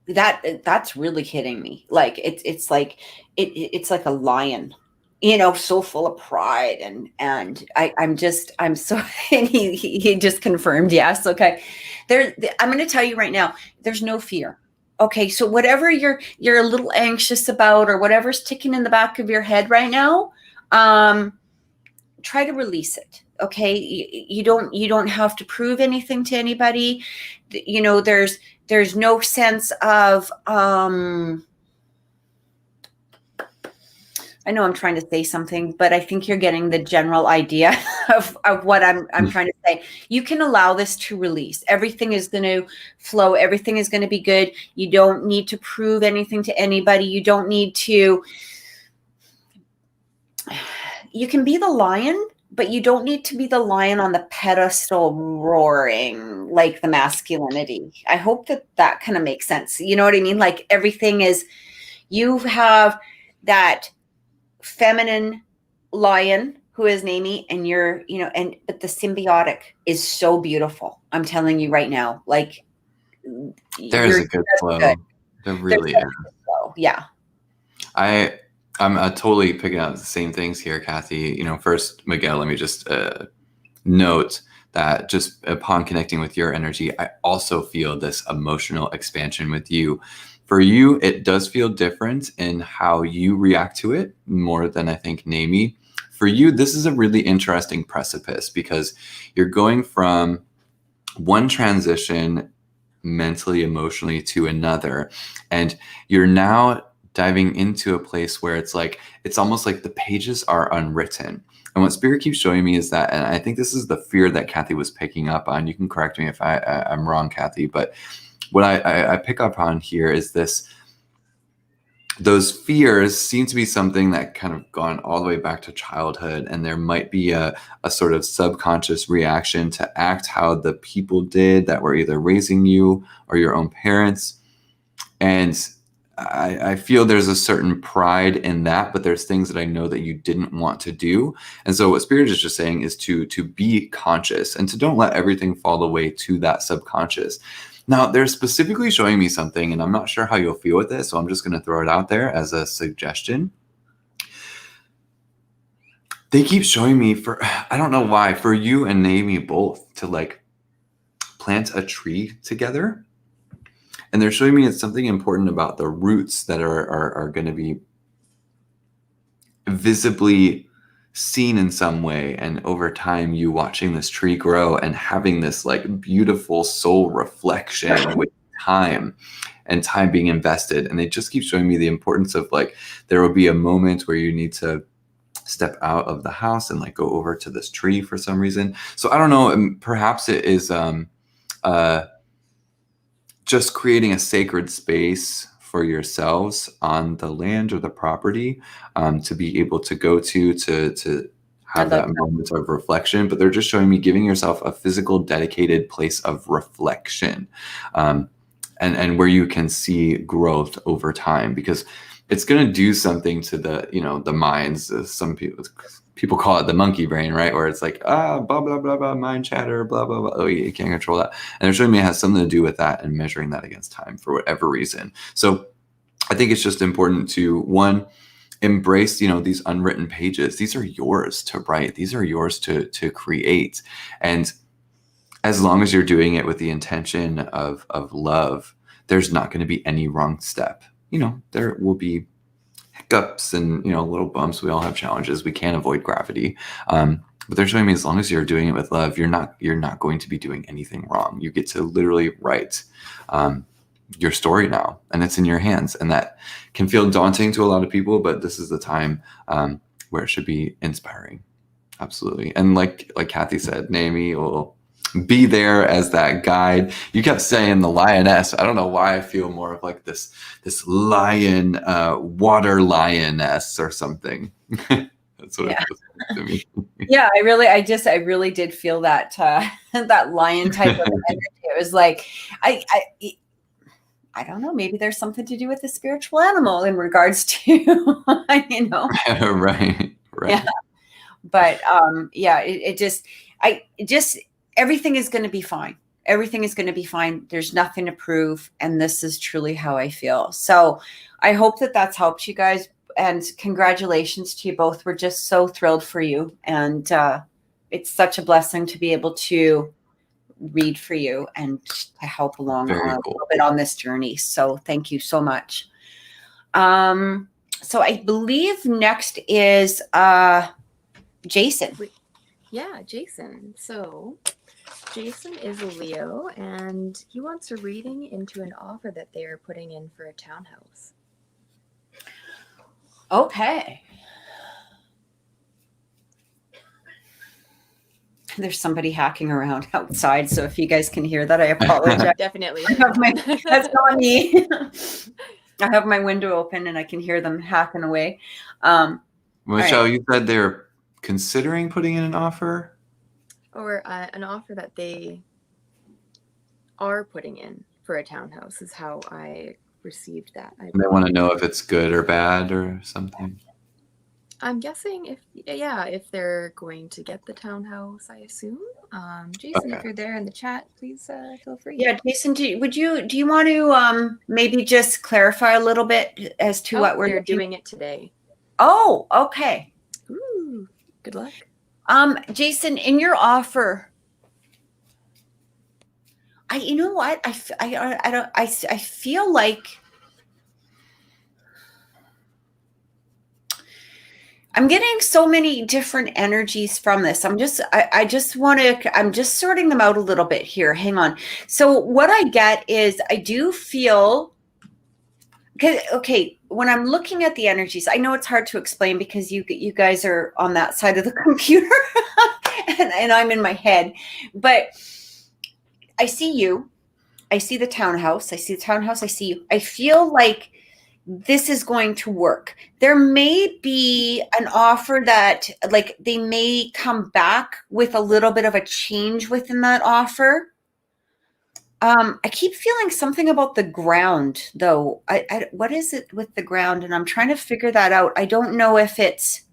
That's really hitting me. Like, it's like a lion, so full of pride, and I'm so, and he just confirmed yes. Okay, I'm going to tell you right now, there's no fear. Okay, so whatever you're a little anxious about, or whatever's ticking in the back of your head right now, try to release it. Okay, you don't have to prove anything to anybody. There's no sense of I know I'm trying to say something, but I think you're getting the general idea of what I'm trying to say. You can allow this to release. Everything is going to flow. Everything is going to be good. You don't need to prove anything to anybody. You don't need to. You can be the lion, but you don't need to be the lion on the pedestal roaring like the masculinity. I hope that kind of makes sense. You know what I mean? Like everything is, you have that feminine lion who is Naomi, and you're, but the symbiotic is so beautiful. I'm telling you right now, like There's a good flow. Good. There really is. Yeah. I'm totally picking up the same things here, Kathy. First, Miguel, let me just note that just upon connecting with your energy, I also feel this emotional expansion with you. For you, it does feel different in how you react to it more than I think Naomi. For you, this is a really interesting precipice because you're going from one transition mentally, emotionally to another, and you're now diving into a place where it's almost like the pages are unwritten. And what Spirit keeps showing me is that, and I think this is the fear that Kathy was picking up on. You can correct me if I'm wrong, Kathy, but what I pick up on here is those fears seem to be something that kind of gone all the way back to childhood, and there might be a sort of subconscious reaction to act how the people did that were either raising you or your own parents. And I feel there's a certain pride in that, but there's things that I know that you didn't want to do. And so what Spirit is just saying is to be conscious and to don't let everything fall away to that subconscious. Now, they're specifically showing me something, and I'm not sure how you'll feel with this, so I'm just going to throw it out there as a suggestion. They keep showing me, I don't know why, for you and Naomi both to plant a tree together. And they're showing me it's something important about the roots that are going to be visibly seen in some way. And over time, you watching this tree grow and having this beautiful soul reflection with time and time being invested. And they just keep showing me the importance of there will be a moment where you need to step out of the house and go over to this tree for some reason. So I don't know, perhaps it is just creating a sacred space for yourselves on the land or the property to be able to go to have that moment of reflection. But they're just showing me giving yourself a physical, dedicated place of reflection and where you can see growth over time, because it's going to do something to the minds. Some people call it the monkey brain, right? Where it's blah, blah, blah, blah, mind chatter, blah, blah, blah. Oh, you can't control that. And they're showing me it has something to do with that and measuring that against time for whatever reason. So I think it's just important to, one, embrace, these unwritten pages. These are yours to write. These are yours to create. And as long as you're doing it with the intention of love, there's not going to be any wrong step. There will be hiccups and, little bumps. We all have challenges. We can't avoid gravity. But they're showing me as long as you're doing it with love, you're not going to be doing anything wrong. You get to literally write your story now, and it's in your hands. And that can feel daunting to a lot of people, but this is the time where it should be inspiring. Absolutely. And like Kathy said, Naomi will be there as that guide. You kept saying the lioness. I don't know why I feel more of this lion, water lioness or something. That's what it feels like to me. Yeah, I really did feel that that lion type of energy. It was I don't know, maybe there's something to do with the spiritual animal in regards to Right. Yeah. But everything is going to be fine. Everything is going to be fine. There's nothing to prove. And this is truly how I feel. So I hope that that's helped you guys. And congratulations to you both. We're just so thrilled for you. And it's such a blessing to be able to read for you and to help along a little bit on this journey. So thank you so much. So I believe next is Jason. Yeah, Jason. So Jason is a Leo, and he wants a reading into an offer that they are putting in for a townhouse. Okay. There's somebody hacking around outside, so if you guys can hear that, I apologize. Definitely. That's not me. I have my window open and I can hear them hacking away. Michelle, you said they're considering putting in an offer? Or an offer that they are putting in for a townhouse is how I received that. And they want to know if it's good or bad or something. I'm guessing if they're going to get the townhouse, I assume. Jason, Okay. if you're there in the chat, please feel free. Yeah, Jason, do you want to maybe just clarify a little bit as to what they're doing it today. Oh, okay. Ooh, good luck. Jason, in your offer, you know what? I feel like I'm getting so many different energies from this. I'm just sorting them out a little bit here. Hang on. So what I get is I do feel, okay, when I'm looking at the energies, I know it's hard to explain because you guys are on that side of the computer and I'm in my head, but I see you. I see the townhouse. I see you. I feel like this is going to work. There may be an offer that, like, they may come back with a little bit of a change within that offer. I keep feeling something about the ground, though. What is it with the ground? And I'm trying to figure that out. I don't know if it's.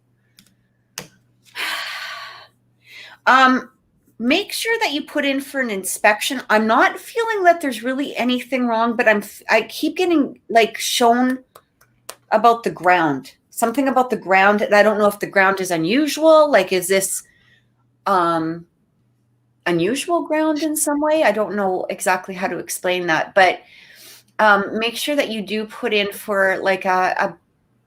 Make sure that you put in for an inspection. I'm not feeling that there's really anything wrong, but I keep getting like shown about the ground, something about the ground. And I don't know if the ground is unusual. Like, is this unusual ground in some way? I don't know exactly how to explain that, but make sure that you do put in for like a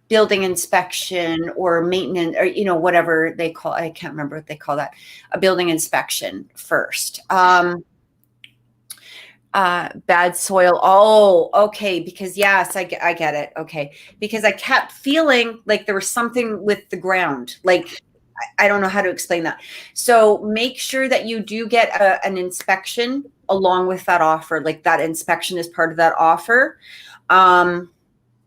building inspection or maintenance, or, you know, whatever they call, I can't remember what they call that, a building inspection first. Bad soil. Oh, okay. Because yes, I get it. Okay. Because I kept feeling like there was something with the ground. Like, I don't know how to explain that. So make sure that you do get an inspection along with that offer. Like, that inspection is part of that offer.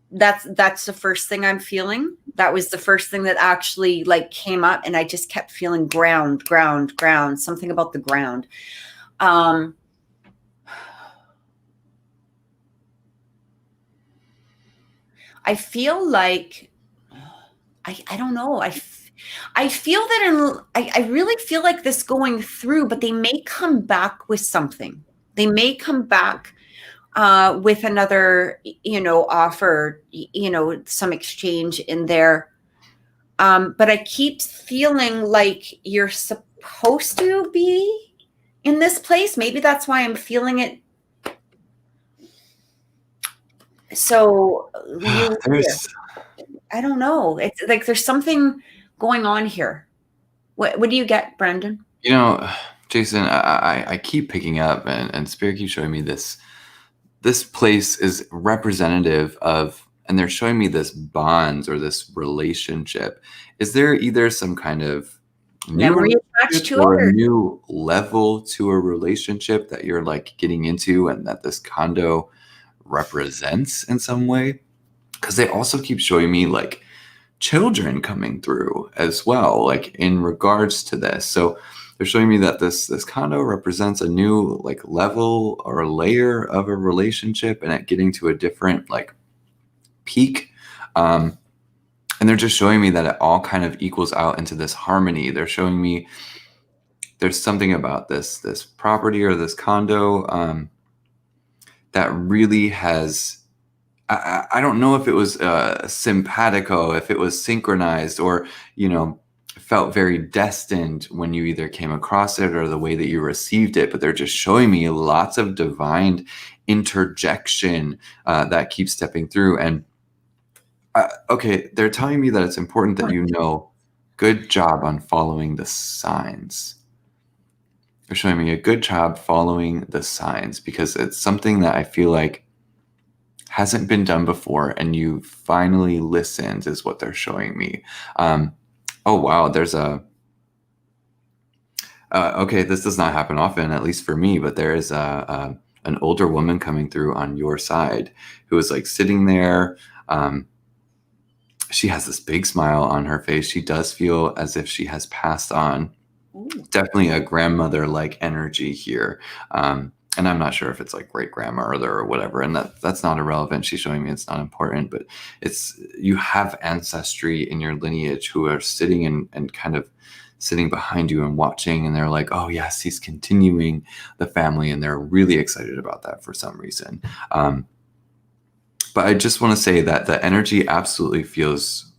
That's the first thing I'm feeling. That was the first thing that actually like came up, and I just kept feeling ground, something about the ground. I feel like, I don't know. I feel that I really feel like this going through, but they may come back with something. They may come back with another, you know, offer, you know, some exchange in there. But I keep feeling like you're supposed to be in this place. Maybe that's why I'm feeling it. So I don't know. It's like there's something going on here. What do you get, Brandon? You know, Jason, I keep picking up, and Spirit keeps showing me this. This place is representative of, and they're showing me this bonds or this relationship. Is there either some kind of memory attached to or it, a new level to a relationship that you're like getting into, and that this condo represents in some way? Because they also keep showing me like children coming through as well, like in regards to this. So they're showing me that this condo represents a new like level or a layer of a relationship, and it getting to a different like peak. And they're just showing me that it all kind of equals out into this harmony. They're showing me there's something about this property or this condo that really has, I don't know if it was simpatico, if it was synchronized, or, you know, felt very destined when you either came across it or the way that you received it. But they're just showing me lots of divine interjection that keeps stepping through. And okay, they're telling me that it's important that you know, good job on following the signs. They're showing me a good job following the signs, because it's something that I feel like hasn't been done before, and you finally listened is what they're showing me. Oh, wow. There's a, okay, this does not happen often, at least for me, but there is an older woman coming through on your side who is like sitting there. she has this big smile on her face. She does feel as if she has passed on. Ooh. Definitely a grandmother-like energy here. And I'm not sure if it's like great grandmother or whatever, and that's not irrelevant. She's showing me it's not important, but it's, you have ancestry in your lineage who are sitting and kind of sitting behind you and watching, and they're like, oh yes, he's continuing the family, and they're really excited about that for some reason. But I just want to say that the energy absolutely feels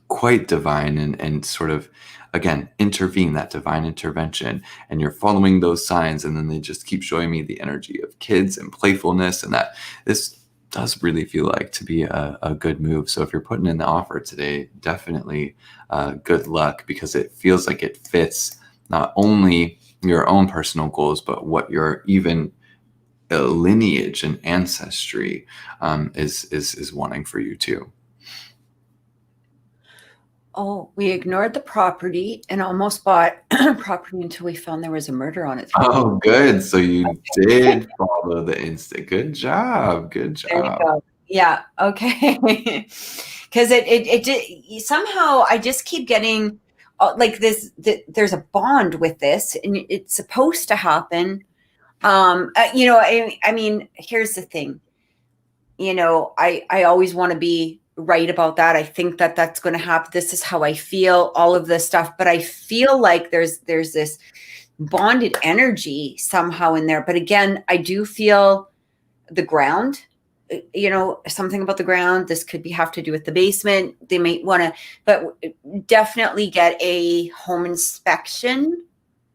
quite divine and sort of, again, intervene, that divine intervention, and you're following those signs, and then they just keep showing me the energy of kids and playfulness, and that this does really feel like to be a good move. So if you're putting in the offer today, definitely good luck, because it feels like it fits not only your own personal goals, but what your even lineage and ancestry is wanting for you too. Oh, we ignored the property and almost bought property until we found there was a murder on it. Oh, good. So you did follow the instinct. Good job. Good There you job. go. Yeah. Okay. Because it did, somehow I just keep getting like this. There's a bond with this, and it's supposed to happen. You know, I mean, here's the thing. You know, I always want to be right about that. I think that that's going to happen. This is how I feel, all of this stuff. But I feel like there's this bonded energy somehow in there. But again, I do feel the ground, you know, something about the ground. This could have to do with the basement. They might want to, but definitely get a home inspection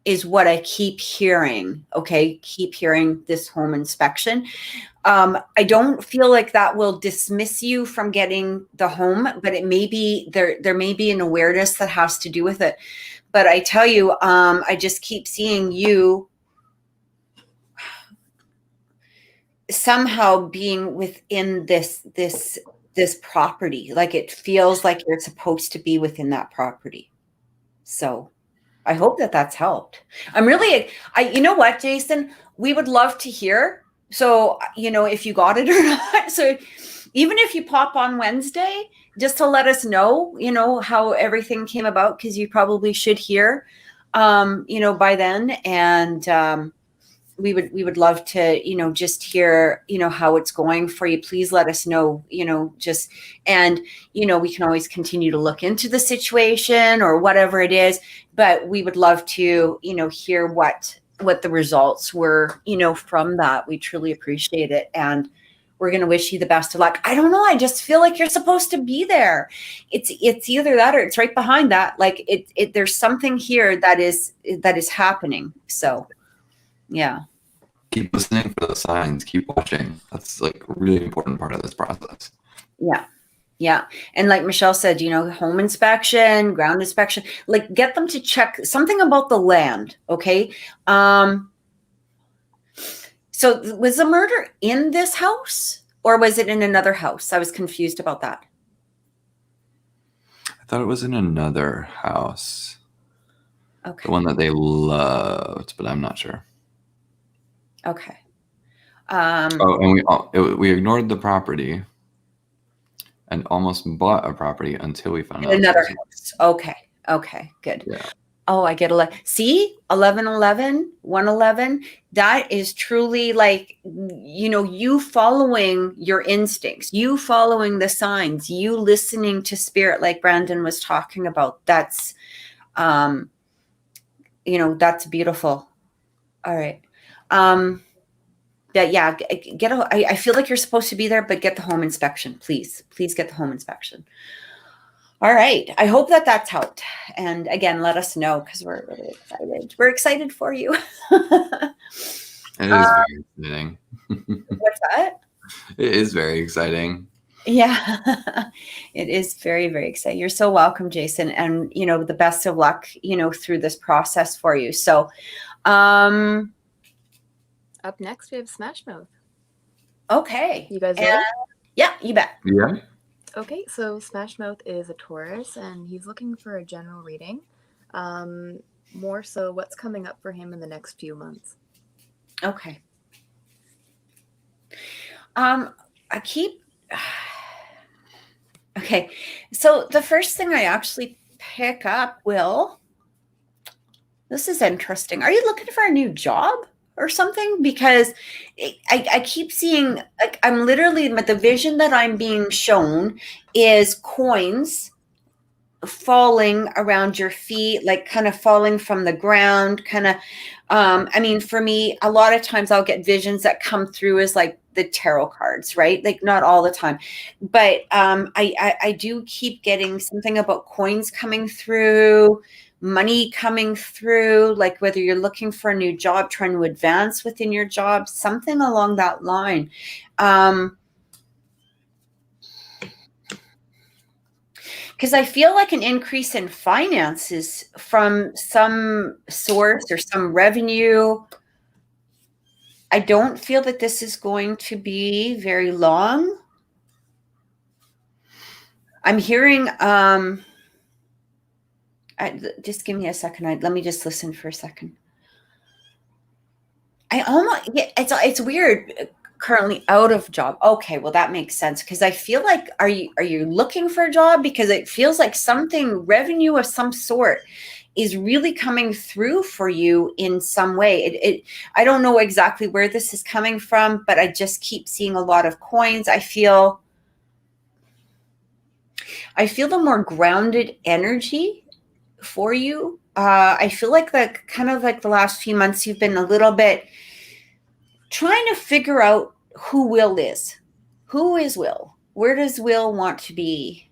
is what I keep hearing. Okay. Keep hearing this home inspection. I don't feel like that will dismiss you from getting the home, but it may be there may be an awareness that has to do with it. But I tell you, I just keep seeing you somehow being within this property. Like it feels like you're supposed to be within that property. So I hope that that's helped. You know what, Jason, we would love to hear. So, you know, if you got it or not. So even if you pop on Wednesday, just to let us know, you know, how everything came about, because you probably should hear, you know, by then. And we would love to, you know, just hear, you know, how it's going for you. Please let us know, you know, just, and, you know, we can always continue to look into the situation or whatever it is, but we would love to, you know, hear what the results were, you know, from that. We truly appreciate it. And we're going to wish you the best of luck. I don't know. I just feel like you're supposed to be there. It's either that or it's right behind that. Like there's something here that is happening. So yeah. Keep listening for the signs. Keep watching. That's like a really important part of this process. Yeah. Yeah. And like Michelle said, you know, home inspection, ground inspection, like get them to check something about the land. Okay. So was the murder in this house or was it in another house? I was confused about that. I thought it was in another house. Okay. The one that they loved, but I'm not sure. Okay. And we ignored the property and almost bought a property until we found out another house. Okay. Okay. Good. Yeah. Oh, I get 11. See, 1111, 111. That is truly like, you know, you following your instincts, you following the signs, you listening to spirit, like Brandon was talking about. That's, you know, that's beautiful. All right. But yeah, I feel like you're supposed to be there, but get the home inspection, please. Please get the home inspection. All right. I hope that that's helped. And again, let us know because we're really excited. We're excited for you. It is very exciting. What's that? It is very exciting. Yeah, it is very, very exciting. You're so welcome, Jason. And, you know, the best of luck, you know, through this process for you. So, up next, we have Smash Mouth. Okay. You guys ready? Yeah, you bet. Yeah. Okay, so Smash Mouth is a Taurus, and he's looking for a general reading. More so what's coming up for him in the next few months. Okay. Okay. So the first thing I actually pick up, Will, this is interesting. Are you looking for a new job or something? Because I keep seeing, like, I'm literally, the vision that I'm being shown is coins falling around your feet, like kind of falling from the ground, kind of. I mean, for me, a lot of times I'll get visions that come through as like the tarot cards, right? Like not all the time, but I do keep getting something about coins coming through, money coming through, like whether you're looking for a new job, trying to advance within your job, something along that line. Because I feel like an increase in finances from some source or some revenue. I don't feel that this is going to be very long. I'm hearing, just give me a second. Let me just listen for a second. It's weird. Currently out of job. Okay, well that makes sense, because I feel like, are you looking for a job? Because it feels like something, revenue of some sort, is really coming through for you in some way. I don't know exactly where this is coming from, but I just keep seeing a lot of coins. I feel the more grounded energy for you. I feel like kind of like the last few months you've been a little bit trying to figure out who Will is. Who is Will? Where does Will want to be?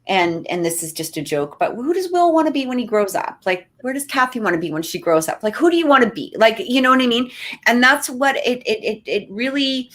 And this is just a joke, but who does Will want to be when he grows up? Like, where does Kathy want to be when she grows up? Like, who do you want to be? Like, you know what I mean? And that's what it really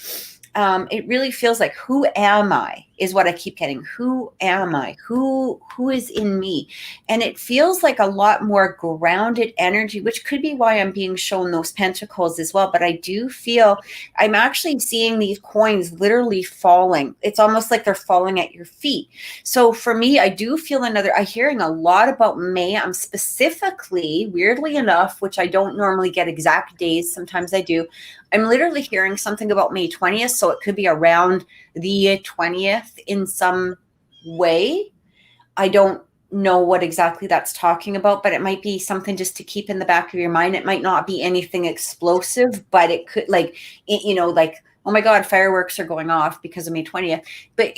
feels like. Who am I is what I keep getting. Who am I? Who is in me? And it feels like a lot more grounded energy, which could be why I'm being shown those pentacles as well. But I do feel I'm actually seeing these coins literally falling. It's almost like they're falling at your feet. So for me, I do feel I'm hearing a lot about May. I'm specifically, weirdly enough, which I don't normally get exact days. Sometimes I do. I'm literally hearing something about May 20th. So it could be around the 20th in some way. I don't know what exactly that's talking about, but it might be something just to keep in the back of your mind. It might not be anything explosive, but it could, like, like, oh my God, fireworks are going off because of May 20th. But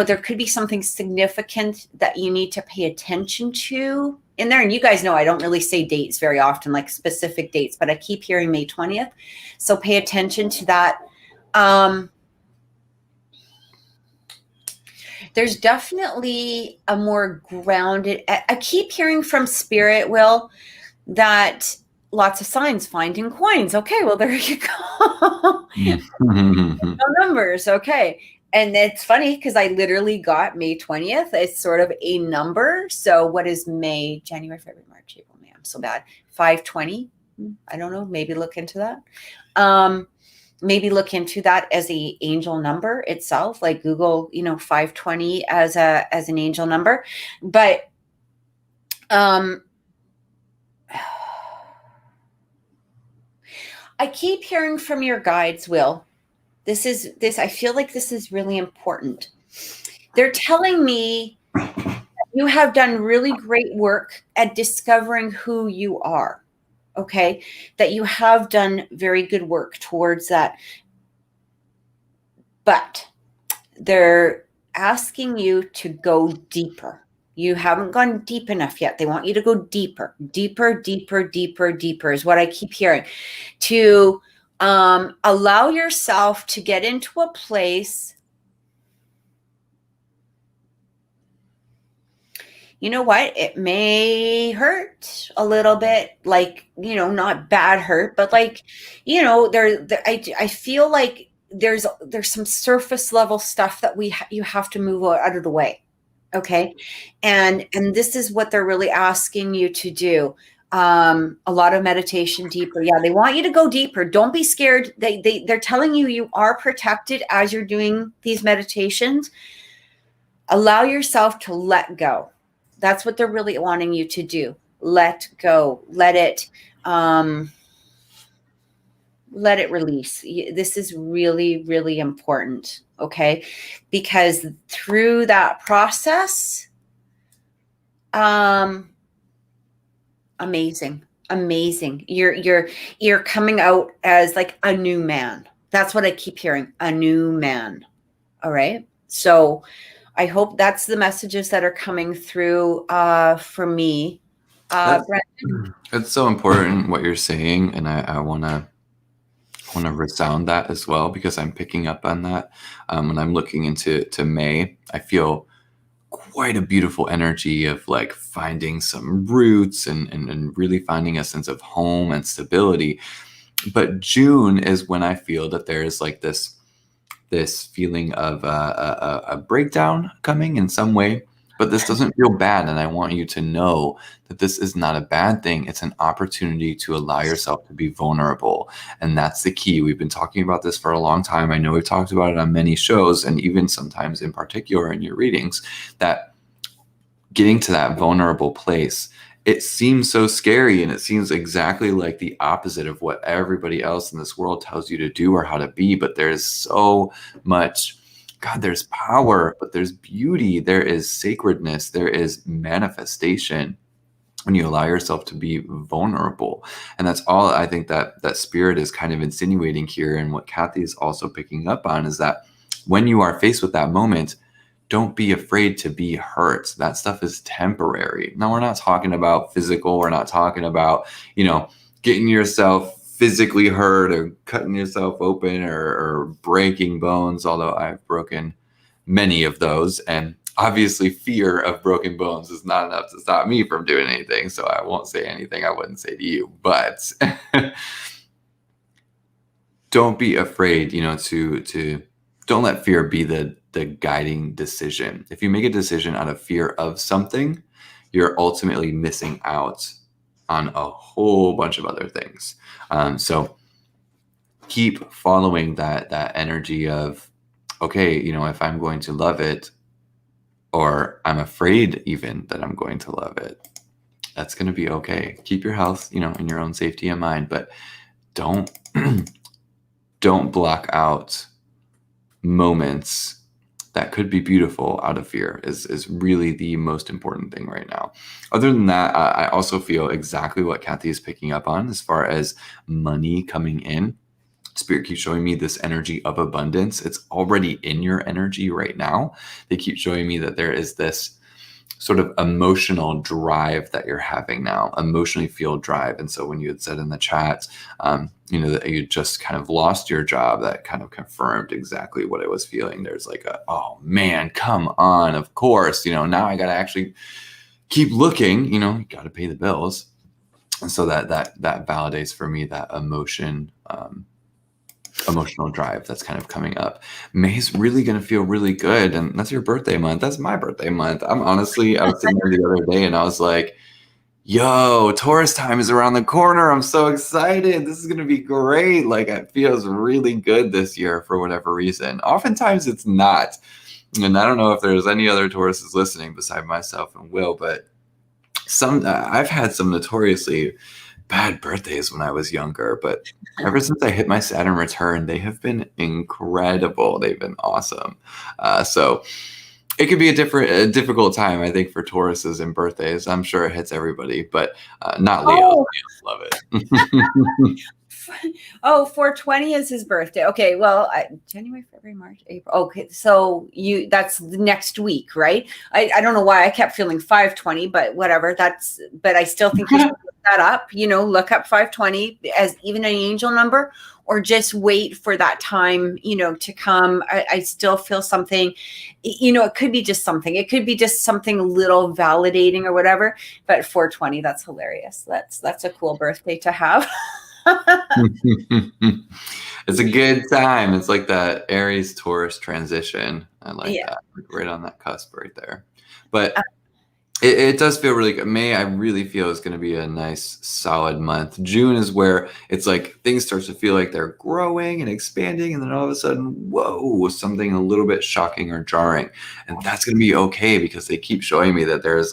there could be something significant that you need to pay attention to in there. And you guys know I don't really say dates very often, like specific dates, but I keep hearing May 20th. So pay attention to that. There's definitely a more grounded, I keep hearing from Spirit, Will, that lots of signs finding coins. Okay, well, there you go. No numbers. Okay. And it's funny because I literally got May 20th. It's sort of a number. So what is May, January, February, March, April, May? I'm so bad. 520. I don't know. Maybe look into that. Maybe look into that as a angel number itself, like Google, 520 as an angel number. But I keep hearing from your guides, Will. I feel like this is really important. They're telling me you have done really great work at discovering who you are. Okay, that you have done very good work towards that. But they're asking you to go deeper. You haven't gone deep enough yet. They want you to go deeper, deeper, deeper, deeper, deeper is what I keep hearing. To allow yourself to get into a place. You know what? It may hurt a little bit, like, not bad hurt, but like, I feel like there's some surface level stuff that you have to move out of the way. Okay. And this is what they're really asking you to do. A lot of meditation deeper. Yeah. They want you to go deeper. Don't be scared. They're telling you are protected as you're doing these meditations. Allow yourself to let go. That's what they're really wanting you to do. Let go. Let it. let it release. This is really, really important. Okay. Because through that process, amazing. You're coming out as like a new man. That's what I keep hearing. A new man. All right. So I hope that's the messages that are coming through for me. Brandon? It's so important what you're saying, and I want to resound that as well, because I'm picking up on that. When I'm looking into May, I feel quite a beautiful energy of like finding some roots and really finding a sense of home and stability. But June is when I feel that there's like this feeling of a breakdown coming in some way. But this doesn't feel bad, and I want you to know that this is not a bad thing. It's an opportunity to allow yourself to be vulnerable, and that's the key. We've been talking about this for a long time. I know we've talked about it on many shows, and even sometimes in particular in your readings, that getting to that vulnerable place, it seems so scary, and it seems exactly like the opposite of what everybody else in this world tells you to do or how to be. But there's so much, God, there's power, but there's beauty, there is sacredness, there is manifestation when you allow yourself to be vulnerable. And that's all I think that spirit is kind of insinuating here. And what Kathy is also picking up on is that when you are faced with that moment, don't be afraid to be hurt. That stuff is temporary. Now, we're not talking about physical. We're not talking about, getting yourself physically hurt or cutting yourself open or breaking bones, although I've broken many of those. And obviously fear of broken bones is not enough to stop me from doing anything. So I won't say anything I wouldn't say to you. But don't be afraid, to don't let fear be the guiding decision. If you make a decision out of fear of something, you're ultimately missing out on a whole bunch of other things. So keep following that energy of, okay, if I'm going to love it, or I'm afraid even that I'm going to love it, that's going to be okay. Keep your health, in your own safety in mind, but don't block out moments that could be beautiful out of fear is really the most important thing right now. Other than that, I also feel exactly what Kathy is picking up on as far as money coming in. Spirit keeps showing me this energy of abundance. It's already in your energy right now. They keep showing me that there is this sort of emotional drive that you're having now, emotionally fueled drive. And so when you had said in the chat, that you just kind of lost your job, that kind of confirmed exactly what I was feeling. There's like oh man, come on. Of course, now I got to actually keep looking, you got to pay the bills. And so that validates for me that emotional drive that's kind of coming up. May's really going to feel really good. And that's your birthday month. That's my birthday month. I was sitting there the other day and I was like, yo, Taurus time is around the corner. I'm so excited. This is going to be great. Like, it feels really good this year for whatever reason. Oftentimes it's not. And I don't know if there's any other Tauruses listening beside myself and Will, but I've had some notoriously bad birthdays when I was younger, but ever since I hit my Saturn return, they have been incredible. They've been awesome. So it could be a difficult time, I think, for Tauruses and birthdays. I'm sure it hits everybody, but not Leo. Oh. Leos love it. Oh, 420 is his birthday. Okay, well, January, February, March, April. Okay, so that's the next week, right? I don't know why I kept feeling 520, but whatever. But I still think you should look that up. Look up 520 as even an angel number, or just wait for that time, to come. I still feel something. It could be just something. It could be just something a little validating or whatever. But 420, that's hilarious. That's a cool birthday to have. It's a good time. It's like that Aries Taurus transition. I like that. Right on that cusp right there. But it does feel really good. May, I really feel, is going to be a nice solid month. June is where it's like things start to feel like they're growing and expanding, and then all of a sudden, whoa, something a little bit shocking or jarring. And that's going to be okay, because they keep showing me that they're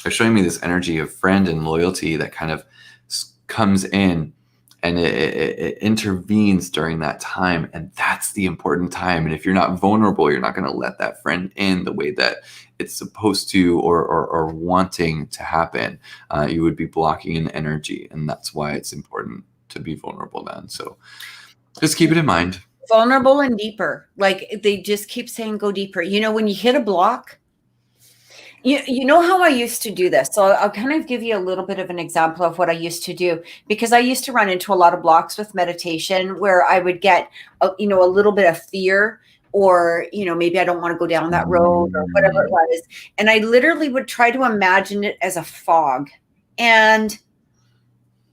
showing me this energy of friend and loyalty that kind of comes in and it intervenes during that time, and that's the important time. And if you're not vulnerable, you're not going to let that friend in the way that it's supposed to or wanting to happen. You would be blocking an energy, and that's why it's important to be vulnerable then. So just keep it in mind. Vulnerable and deeper. Like they just keep saying, go deeper. You know, when you hit a block, you know how I used to do this. So I'll kind of give you a little bit of an example of what I used to do, because I used to run into a lot of blocks with meditation where I would get, a little bit of fear, or, maybe I don't want to go down that road or whatever it was. And I literally would try to imagine it as a fog. And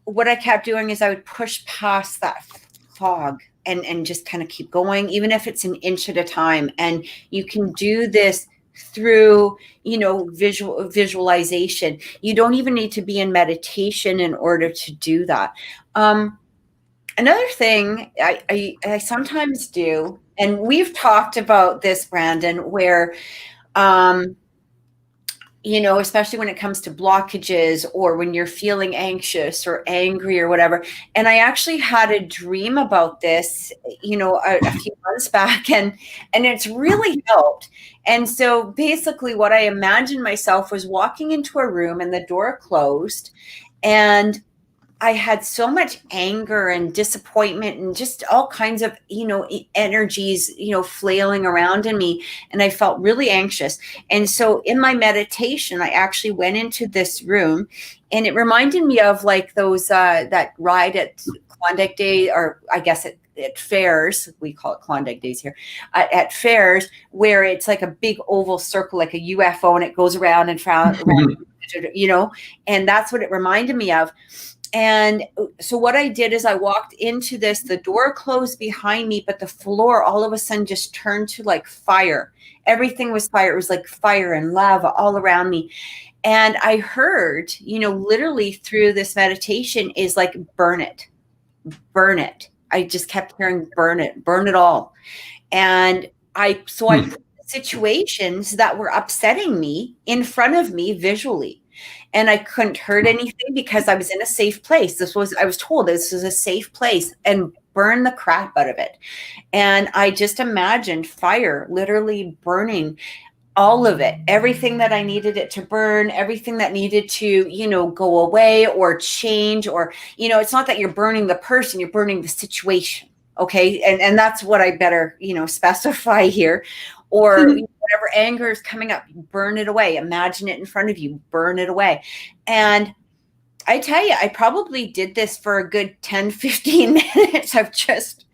what I kept doing is I would push past that fog and just kind of keep going, even if it's an inch at a time. And you can do this through, visualization. You don't even need to be in meditation in order to do that. Another thing I sometimes do, and we've talked about this, Brandon, where, especially when it comes to blockages or when you're feeling anxious or angry or whatever. And I actually had a dream about this, a few months back, and it's really helped. And so basically what I imagined myself was walking into a room and the door closed, and I had so much anger and disappointment and just all kinds of, energies, flailing around in me. And I felt really anxious. And so in my meditation, I actually went into this room, and it reminded me of like those, that ride at Klondike Day, or I guess at fairs, we call it Klondike Days here, at fairs, where it's like a big oval circle, like a UFO, and it goes around and around, and that's what it reminded me of. And so what I did is I walked into this, the door closed behind me, but the floor all of a sudden just turned to like fire. Everything was fire. It was like fire and lava all around me. And I heard, literally through this meditation is like, burn it, burn it. I just kept hearing, burn it all. And I put situations that were upsetting me in front of me visually. And I couldn't hurt anything because I was in a safe place. I was told this was a safe place, and burn the crap out of it. And I just imagined fire literally burning all of it, everything that I needed it to burn, everything that needed to, go away or change, or, it's not that you're burning the person, you're burning the situation. Okay. And that's what I better, specify here. Or whatever anger is coming up, burn it away. Imagine it in front of you, burn it away. And I tell you, I probably did this for a good 10, 15 minutes of just,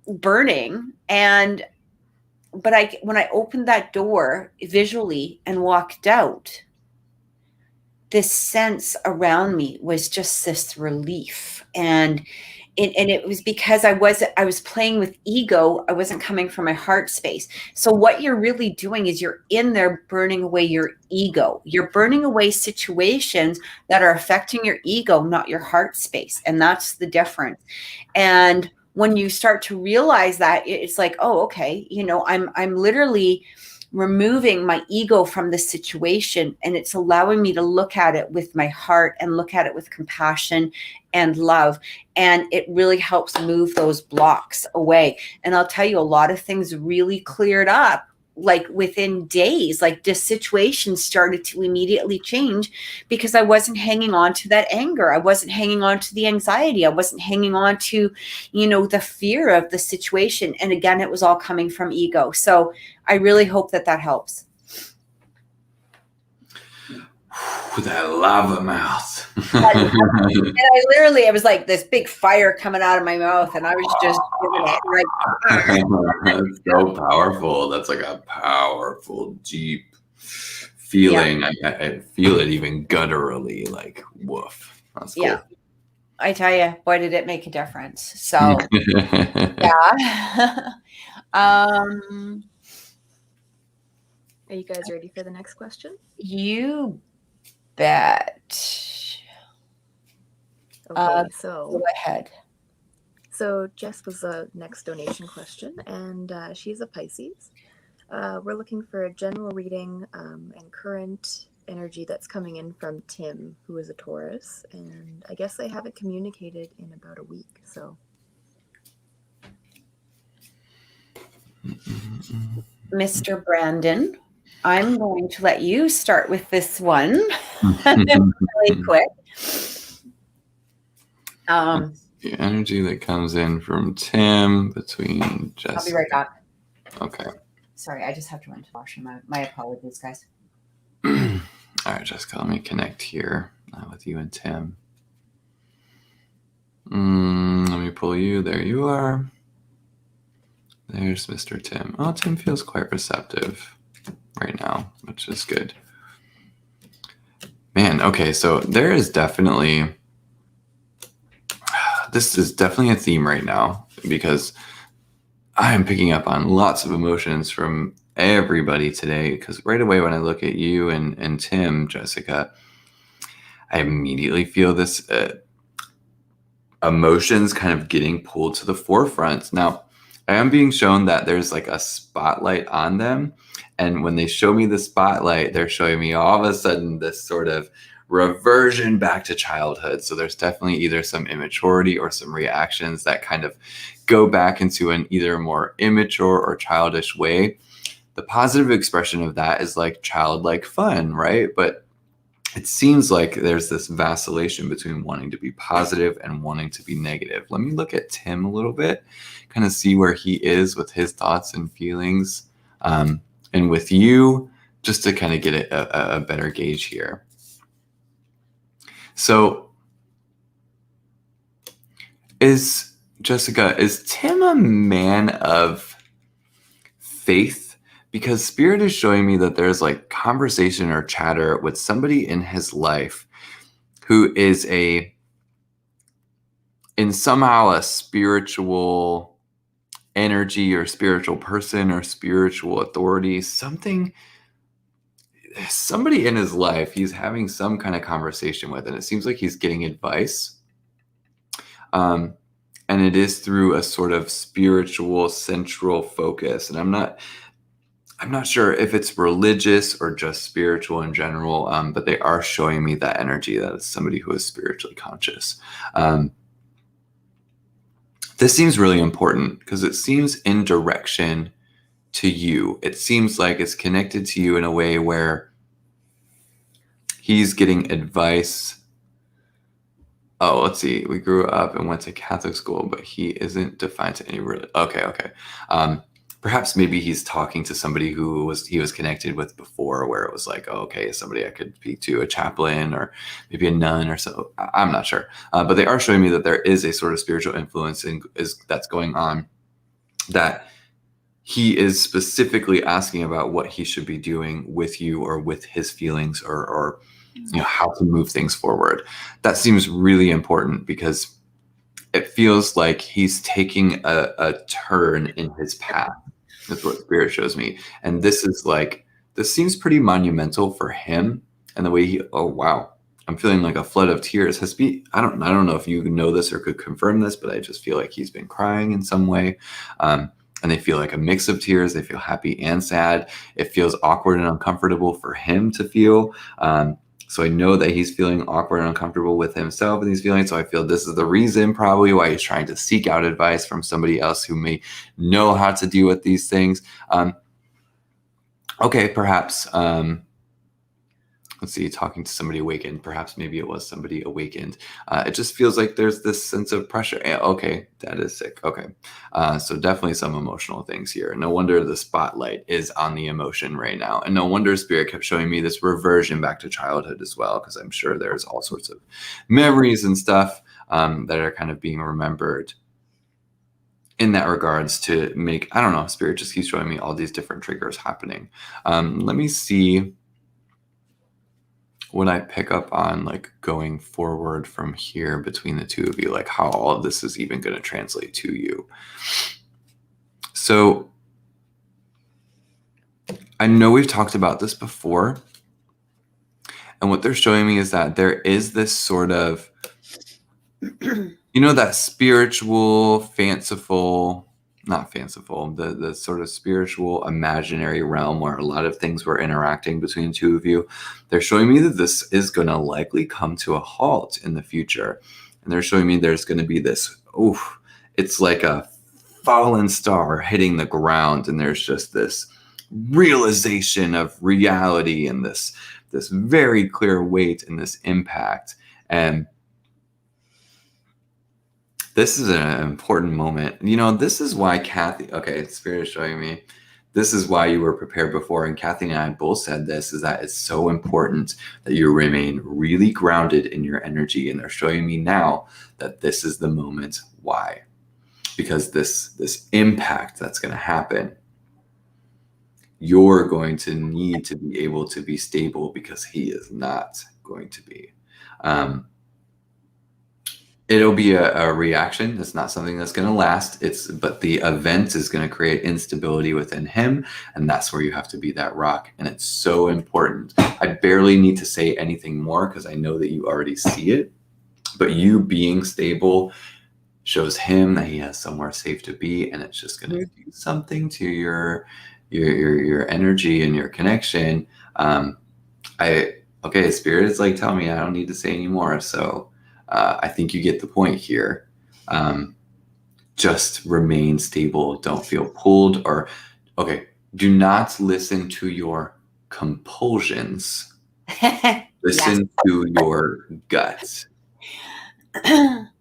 burning. But when I opened that door visually and walked out, this sense around me was just this relief. And it was because I was playing with ego. I wasn't coming from my heart space. So what you're really doing is you're in there burning away your ego. You're burning away situations that are affecting your ego, not your heart space. And that's the difference. And when you start to realize that, it's like, oh, okay, I'm literally removing my ego from the situation, and it's allowing me to look at it with my heart and look at it with compassion and love. And it really helps move those blocks away. And I'll tell you, a lot of things really cleared up, like within days. Like this situation started to immediately change because I wasn't hanging on to that anger. I wasn't hanging on to the anxiety. I wasn't hanging on to, the fear of the situation. And again, it was all coming from ego. So I really hope that helps. That lava mouth. And it was like this big fire coming out of my mouth, and I was just That's so powerful. That's like a powerful, deep feeling. Yeah. I feel it even gutturally, like woof. That's cool. Yeah. I tell you, boy, did it make a difference. So yeah. Are you guys ready for the next question? You bet. Okay, so go ahead. So Jess was the next donation question, and she's a Pisces. We're looking for a general reading and current energy that's coming in from Tim, who is a Taurus, and I guess they haven't communicated in about a week, so. Mr. Brandon, I'm going to let you start with this one really quick. The energy that comes in from Tim between Jessica. I'll be right back. Okay. Sorry, I just have to run to the washroom. My apologies, guys. All right, Jessica, let me connect here with you and Tim. Let me pull you. There you are. There's Mr. Tim. Oh, Tim feels quite receptive right now, which is good. Man, okay, so there is definitely... This is definitely a theme right now because I am picking up on lots of emotions from everybody today, because right away when I look at you and Tim, Jessica, I immediately feel this emotions kind of getting pulled to the forefront. Now, I am being shown that there's like a spotlight on them. And when they show me the spotlight, they're showing me all of a sudden this sort of reversion back to childhood. So there's definitely either some immaturity or some reactions that kind of go back into an either more immature or childish way. The positive expression of that is like childlike fun, right? But it seems like there's this vacillation between wanting to be positive and wanting to be negative. Let me look at Tim a little bit, kind of see where he is with his thoughts and feelings. And with you, just to kind of get a better gauge here. So is Tim a man of faith? Because Spirit is showing me that there's like conversation or chatter with somebody in his life who is in somehow a spiritual energy or spiritual person or spiritual authority, somebody in his life he's having some kind of conversation with, and it seems like he's getting advice. And it is through a sort of spiritual central focus. And I'm not sure if it's religious or just spiritual in general, but they are showing me that energy that it's somebody who is spiritually conscious. This seems really important because it seems in direction to you. It seems like it's connected to you in a way where he's getting advice. Oh, let's see. We grew up and went to Catholic school, but he isn't defined to any religion. Okay. Perhaps maybe he's talking to somebody who he was connected with before, where it was like, oh, okay, somebody I could speak to, a chaplain or maybe a nun or so. I'm not sure. But they are showing me that there is a sort of spiritual influence that's going on, that he is specifically asking about what he should be doing with you or with his feelings or how to move things forward. That seems really important because it feels like he's taking a turn in his path. That's what Spirit shows me. And this seems pretty monumental for him. And the way oh, wow, I'm feeling like a flood of tears. I don't know if you know this or could confirm this, but I just feel like he's been crying in some way. And they feel like a mix of tears. They feel happy and sad. It feels awkward and uncomfortable for him to feel. So I know that he's feeling awkward and uncomfortable with himself and these feelings. So I feel this is the reason probably why he's trying to seek out advice from somebody else who may know how to deal with these things. Okay, perhaps, let's see, talking to somebody awakened. Perhaps maybe it was somebody awakened. It just feels like there's this sense of pressure. Okay, that is sick. Okay, so definitely some emotional things here. No wonder the spotlight is on the emotion right now. And no wonder Spirit kept showing me this reversion back to childhood as well, because I'm sure there's all sorts of memories and stuff that are kind of being remembered in that regards to make, I don't know, Spirit just keeps showing me all these different triggers happening. Let me see what I pick up on, like going forward from here between the two of you, like how all of this is even going to translate to you. So I know we've talked about this before, and what they're showing me is that there is this sort of, that spiritual, fanciful not fanciful, the sort of spiritual imaginary realm where a lot of things were interacting between the two of you. They're showing me that this is going to likely come to a halt in the future. And they're showing me there's going to be this, it's like a fallen star hitting the ground. And there's just this realization of reality and this very clear weight and this impact. And this is an important moment. You know, this is why Spirit is showing me, this is why you were prepared before. And Kathy and I both said this, is that it's so important that you remain really grounded in your energy. And they're showing me now that this is the moment. Why? Because this impact that's going to happen, you're going to need to be able to be stable because he is not going to be. It'll be a reaction. It's not something that's going to last. But the event is going to create instability within him. And that's where you have to be that rock. And it's so important. I barely need to say anything more because I know that you already see it. But you being stable shows him that he has somewhere safe to be. And it's just going to do something to your energy and your connection. Spirit is like, tell me, I don't need to say anymore. So I think you get the point here. Just remain stable. Don't feel pulled do not listen to your compulsions. Listen to your gut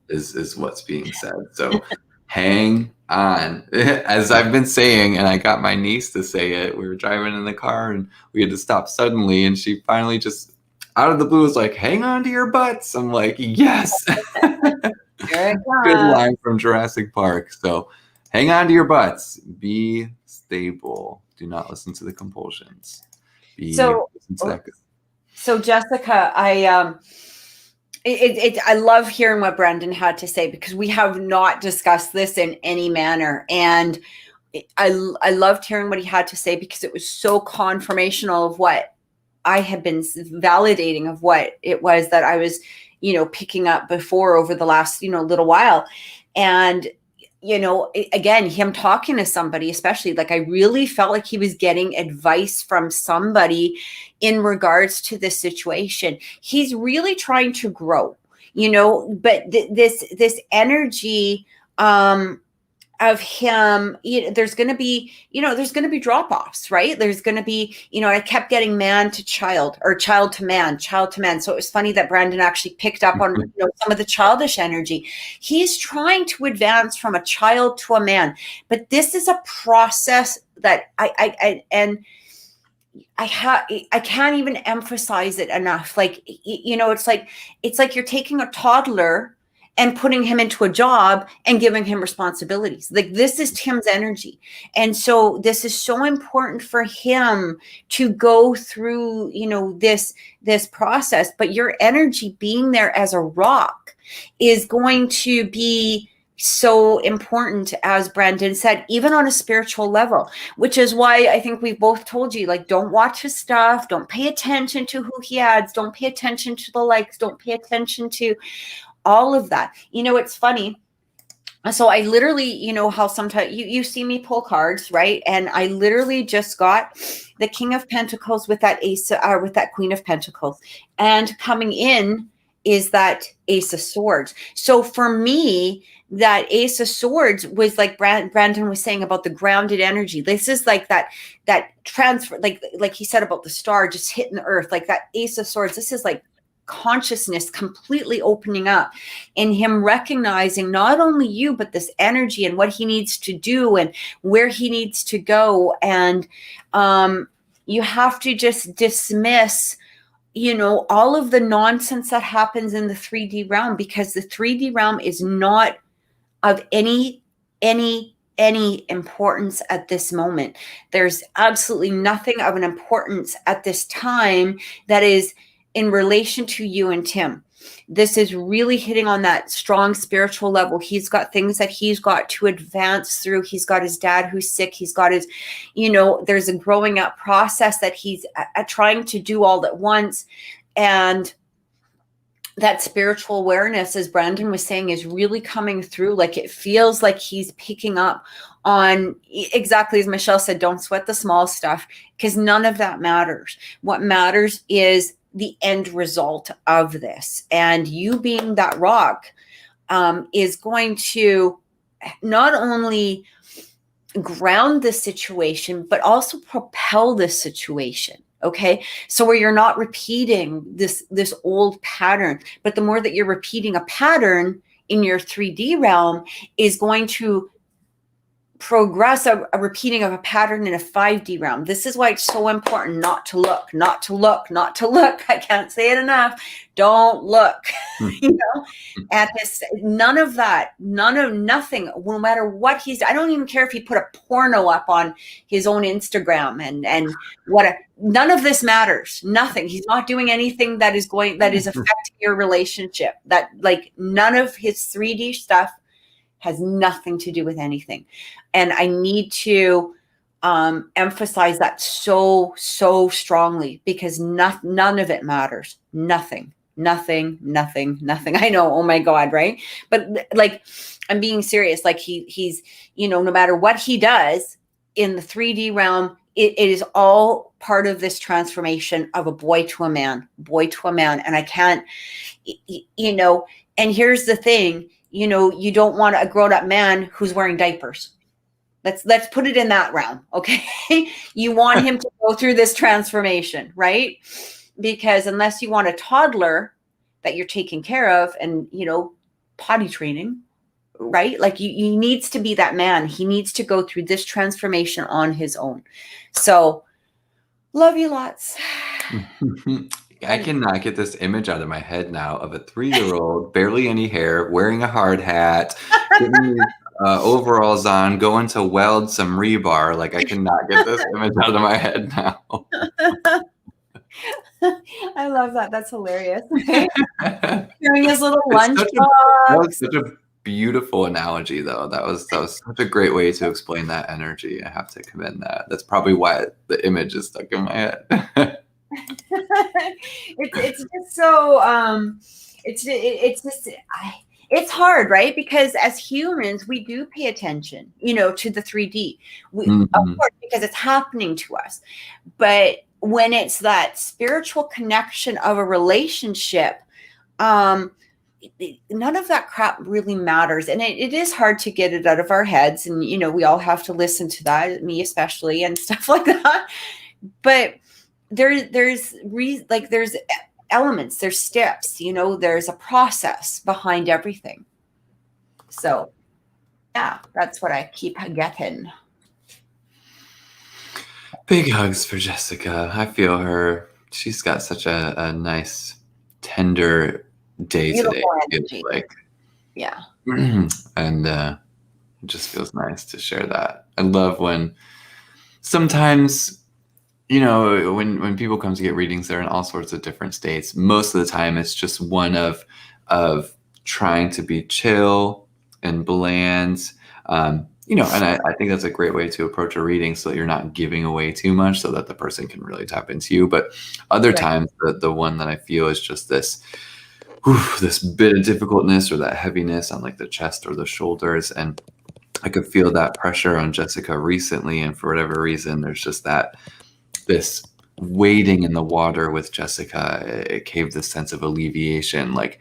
is what's being said. So hang on. As I've been saying, and I got my niece to say it, we were driving in the car and we had to stop suddenly. And she finally just out of the blue was like, hang on to your butts. I'm like, yes. Good line from Jurassic Park. So hang on to your butts. Be stable. Do not listen to the compulsions. So Jessica, I love hearing what Brandon had to say because we have not discussed this in any manner. And I loved hearing what he had to say because it was so confirmational of what I had been validating of what it was that I was, picking up before over the last, little while. And, again, him talking to somebody, especially like I really felt like he was getting advice from somebody in regards to this situation. He's really trying to grow, but this energy, of him, there's going to be drop-offs, right? There's going to be, I kept getting man to child or child to man. So it was funny that Brandon actually picked up on, some of the childish energy. He's trying to advance from a child to a man, but this is a process that I can't even emphasize it enough. Like, it's like you're taking a toddler and putting him into a job and giving him responsibilities. Like this is Tim's energy. And so this is so important for him to go through, this process, but your energy being there as a rock is going to be so important, as Brandon said, even on a spiritual level, which is why I think we've both told you, like, don't watch his stuff. Don't pay attention to who he adds. Don't pay attention to the likes. Don't pay attention to all of that. It's funny. So I literally, how sometimes you see me pull cards, right? And I literally just got the King of Pentacles with that with that Queen of Pentacles, and coming in is that Ace of Swords. So for me, that Ace of Swords was like Brandon was saying about the grounded energy. This is like that transfer, like he said about the star just hitting the earth, like that Ace of Swords. This is like consciousness completely opening up and him recognizing not only you, but this energy and what he needs to do and where he needs to go. And you have to just dismiss, all of the nonsense that happens in the 3D realm, because the 3D realm is not of any importance at this moment. There's absolutely nothing of an importance at this time that is in relation to you and Tim. This is really hitting on that strong spiritual level. He's got things that he's got to advance through. He's got his dad who's sick. He's got his, there's a growing up process that he's trying to do all at once. And that spiritual awareness, as Brandon was saying, is really coming through. Like it feels like he's picking up on exactly as Michelle said, don't sweat the small stuff, because none of that matters. What matters is the end result of this. And you being that rock is going to not only ground the situation, but also propel this situation. Okay. So where you're not repeating this old pattern, but the more that you're repeating a pattern in your 3D realm is going to progress a repeating of a pattern in a 5D realm. This is why it's so important not to look. I can't say it enough. Don't look, at this, nothing, no matter what I don't even care if he put a porno up on his own Instagram and none of this matters. Nothing. He's not doing anything that is affecting your relationship. That like none of his 3D stuff has nothing to do with anything. And I need to emphasize that so strongly, because none of it matters. Nothing. I know. Oh my God. Right. But like, I'm being serious. Like he's, no matter what he does in the 3D realm, it is all part of this transformation of a boy to a man. And I can't, and here's the thing, you don't want a grown-up man who's wearing diapers. Let's put it in that realm. Okay. You want him to go through this transformation, right? Because unless you want a toddler that you're taking care of and, potty training, right? Like he needs to be that man. He needs to go through this transformation on his own. So love you lots. I cannot get this image out of my head now of a 3-year-old, barely any hair, wearing a hard hat, getting overalls on, going to weld some rebar. Like I cannot get this image out of my head now. I love that. That's hilarious. Doing his little lunch box. That was such a beautiful analogy, though. That was such a great way to explain that energy. I have to commend that. That's probably why the image is stuck in my head. It's just so it's hard, right? Because as humans, we do pay attention, to the 3D. Of course, because it's happening to us. But when it's that spiritual connection of a relationship, none of that crap really matters. And it is hard to get it out of our heads. And, we all have to listen to that, me especially, and stuff like that. But there's elements, there's steps, there's a process behind everything. So yeah, that's what I keep getting. Big hugs for Jessica. I feel her. She's got such a nice, tender day today. Like, yeah. And it just feels nice to share that. I love when sometimes, when people come to get readings, they're in all sorts of different states. Most of the time, it's just one of trying to be chill and bland. And I think that's a great way to approach a reading, so that you're not giving away too much, so that the person can really tap into you. But other times, the one that I feel is just this bit of difficultness or that heaviness on like the chest or the shoulders. And I could feel that pressure on Jessica recently. And for whatever reason, there's just this wading in the water with Jessica. It gave this sense of alleviation, like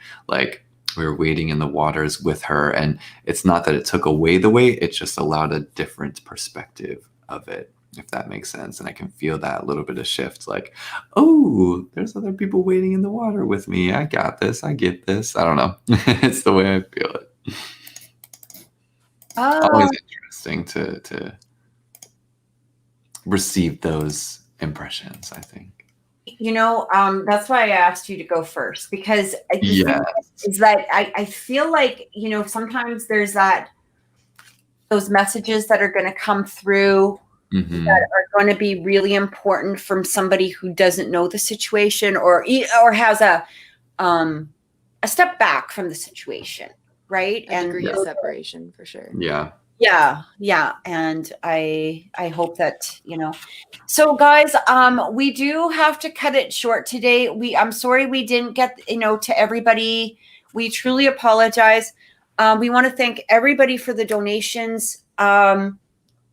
we were wading in the waters with her. And it's not that it took away the weight, it just allowed a different perspective of it, if that makes sense. And I can feel that little bit of shift, like, oh, there's other people wading in the water with me. I got this. I get this. I don't know. It's the way I feel it. Always interesting to receive those impressions, I think. That's why I asked you to go first, because is that I feel like, sometimes there's those messages that are going to come through that are going to be really important from somebody who doesn't know the situation or has a step back from the situation, right? A degree of separation, for sure. Yeah. Yeah. And I hope that, so guys, we do have to cut it short today. I'm sorry we didn't get, to everybody. We truly apologize. We want to thank everybody for the donations.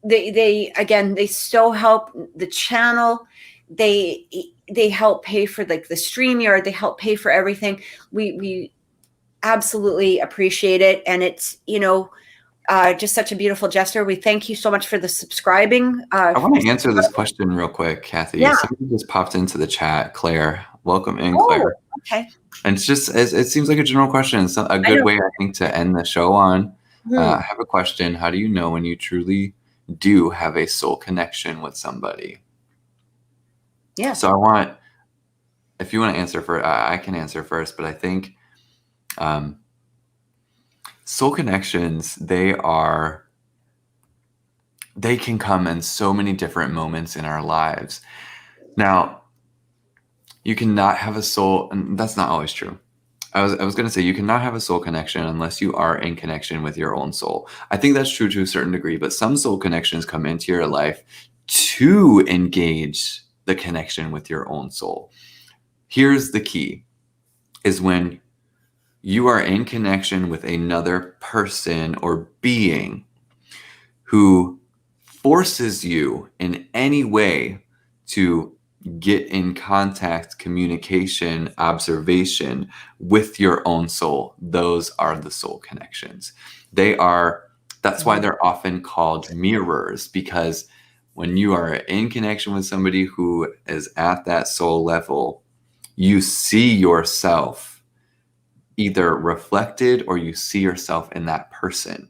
They still help the channel. They help pay for like the StreamYard. They help pay for everything. We absolutely appreciate it. And it's, just such a beautiful gesture. We thank you so much for the subscribing. I want to answer this question real quick, Kathy. Yeah. Somebody just popped into the chat. Claire, welcome in, Oh, Claire. okay. And it's just, it seems like a general question. It's a good way, I think, to end the show on. I have a question. How do you know when you truly do have a soul connection with somebody? Yeah. So if you want to answer first, I can answer first, but I think soul connections, they can come in so many different moments in our lives. Now, you cannot have a soul, and that's not always true. I was going to say you cannot have a soul connection unless you are in connection with your own soul. I think that's true to a certain degree, but some soul connections come into your life to engage the connection with your own soul. Here's the key, is when you are in connection with another person or being who forces you in any way to get in contact, communication, observation with your own soul. Those are the soul connections. That's why they're often called mirrors, because when you are in connection with somebody who is at that soul level, you see yourself either reflected or you see yourself in that person.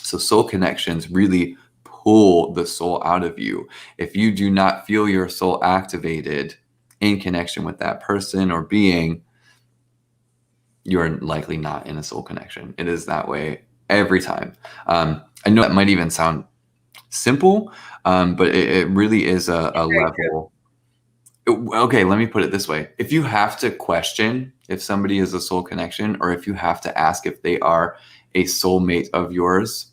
So soul connections really pull the soul out of you. If you do not feel your soul activated in connection with that person or being, you're likely not in a soul connection. It is that way every time. I know that might even sound simple, but it really is a level. Okay, let me put it this way. If you have to question if somebody is a soul connection, or if you have to ask if they are a soulmate of yours,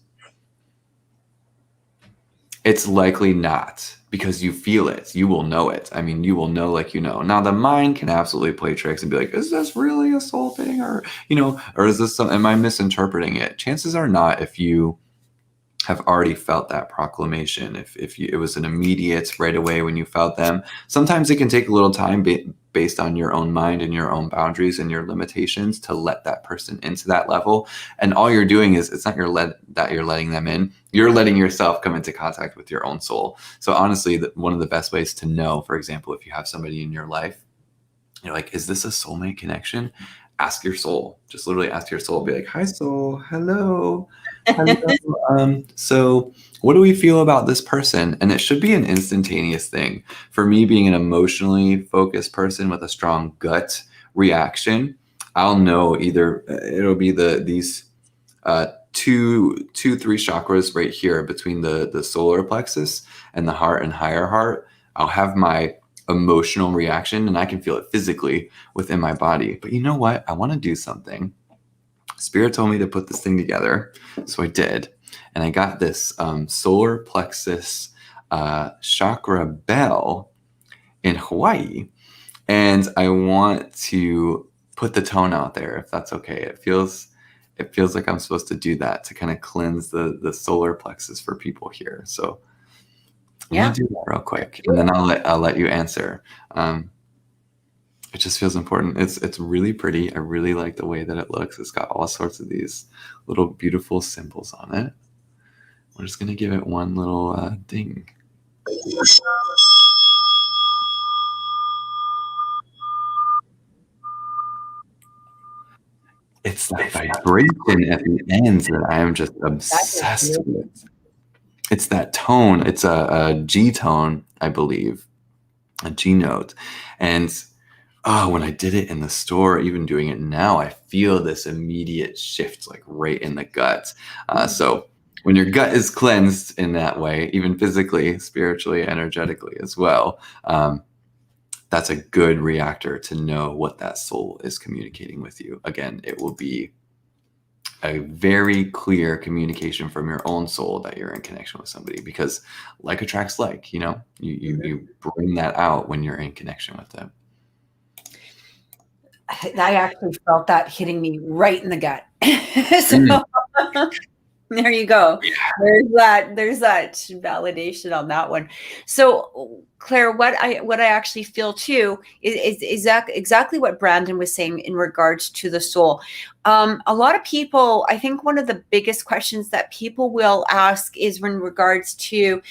it's likely not, because you feel it. You will know it. I mean, you will know like you know. Now, the mind can absolutely play tricks and be like, is this really a soul thing? Or, or is this am I misinterpreting it? Chances are not, if you have already felt that proclamation, if it was an immediate right away when you felt them. Sometimes it can take a little time based on your own mind and your own boundaries and your limitations to let that person into that level. And all you're doing is, it's not that you're letting them in, you're letting yourself come into contact with your own soul. So honestly, one of the best ways to know, for example, if you have somebody in your life, you're like, is this a soulmate connection? Ask your soul. Just literally ask your soul. Be like, hi, soul. Hello. Hello. So what do we feel about this person? And it should be an instantaneous thing. For me, being an emotionally focused person with a strong gut reaction, I'll know either it'll be these three chakras right here between the solar plexus and the heart and higher heart. I'll have my emotional reaction and I can feel it physically within my body. But you know what? I want to do something. Spirit told me to put this thing together. So I did. And I got this solar plexus chakra bell in Hawaii. And I want to put the tone out there, if that's okay. It feels like I'm supposed to do that to kind of cleanse the solar plexus for people here. So I'm gonna do that real quick, and then I'll let you answer. It just feels important. It's really pretty. I really like the way that it looks. It's got all sorts of these little beautiful symbols on it. We're just gonna give it one little ding. It's the vibration at the ends that I am just obsessed with. It's that tone. It's a G tone, I believe, a G note. And when I did it in the store, even doing it now, I feel this immediate shift, like right in the gut. So when your gut is cleansed in that way, even physically, spiritually, energetically as well, that's a good reactor to know what that soul is communicating with you. Again, it will be a very clear communication from your own soul that you're in connection with somebody, because like attracts like, you know, you bring that out when you're in connection with them. I actually felt that hitting me right in the gut. So there you go. There's that validation on that one. So Claire, what I actually feel too is exactly what Brandon was saying in regards to the soul. A lot of people, I think one of the biggest questions that people will ask is in regards to,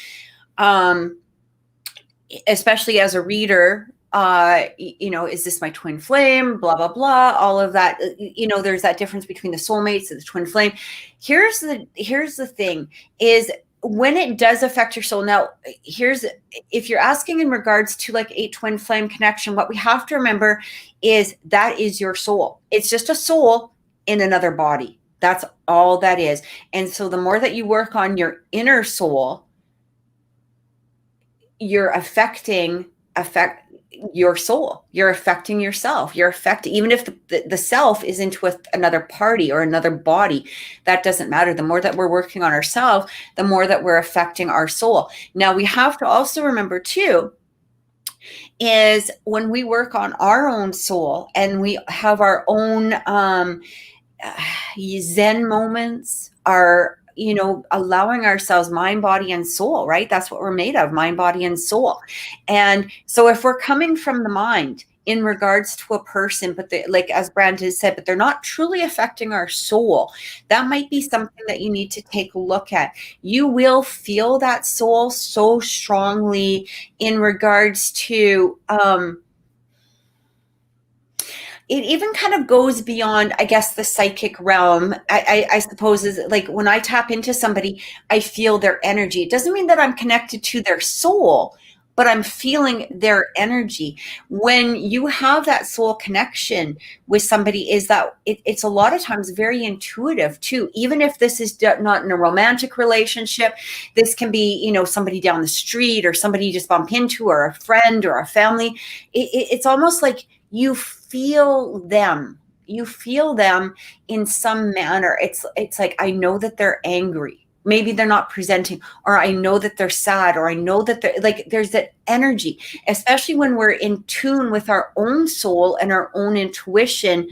especially as a reader, you know, is this my twin flame, blah, blah, blah, all of that. You know, there's that difference between the soulmates and the twin flame. Here's the thing is, when it does affect your soul. Now, if you're asking in regards to like a twin flame connection, what we have to remember is that is your soul. It's just a soul in another body. That's all that is. And so the more that you work on your inner soul, you're affecting your soul, you're affecting yourself, you're affecting, even if the self is into another party or another body, that doesn't matter. The more that we're working on ourselves, the more that we're affecting our soul. Now, we have to also remember too, is when we work on our own soul and we have our own Zen moments, our, you know, allowing ourselves mind, body, and soul, right? That's what we're made of, mind, body, and soul. And so if we're coming from the mind in regards to a person, but like as Brandon said, but they're not truly affecting our soul, that might be something that you need to take a look at. You will feel that soul so strongly in regards to, it even kind of goes beyond, I guess, the psychic realm. I suppose is like when I tap into somebody, I feel their energy. It doesn't mean that I'm connected to their soul, but I'm feeling their energy. When you have that soul connection with somebody, is that it's a lot of times very intuitive too. Even if this is not in a romantic relationship, this can be, you know, somebody down the street or somebody you just bump into, or a friend or a family. It's almost like you feel them in some manner. It's like, I know that they're angry. Maybe they're not presenting, or I know that they're sad, or I know that they're like, there's that energy, especially when we're in tune with our own soul and our own intuition.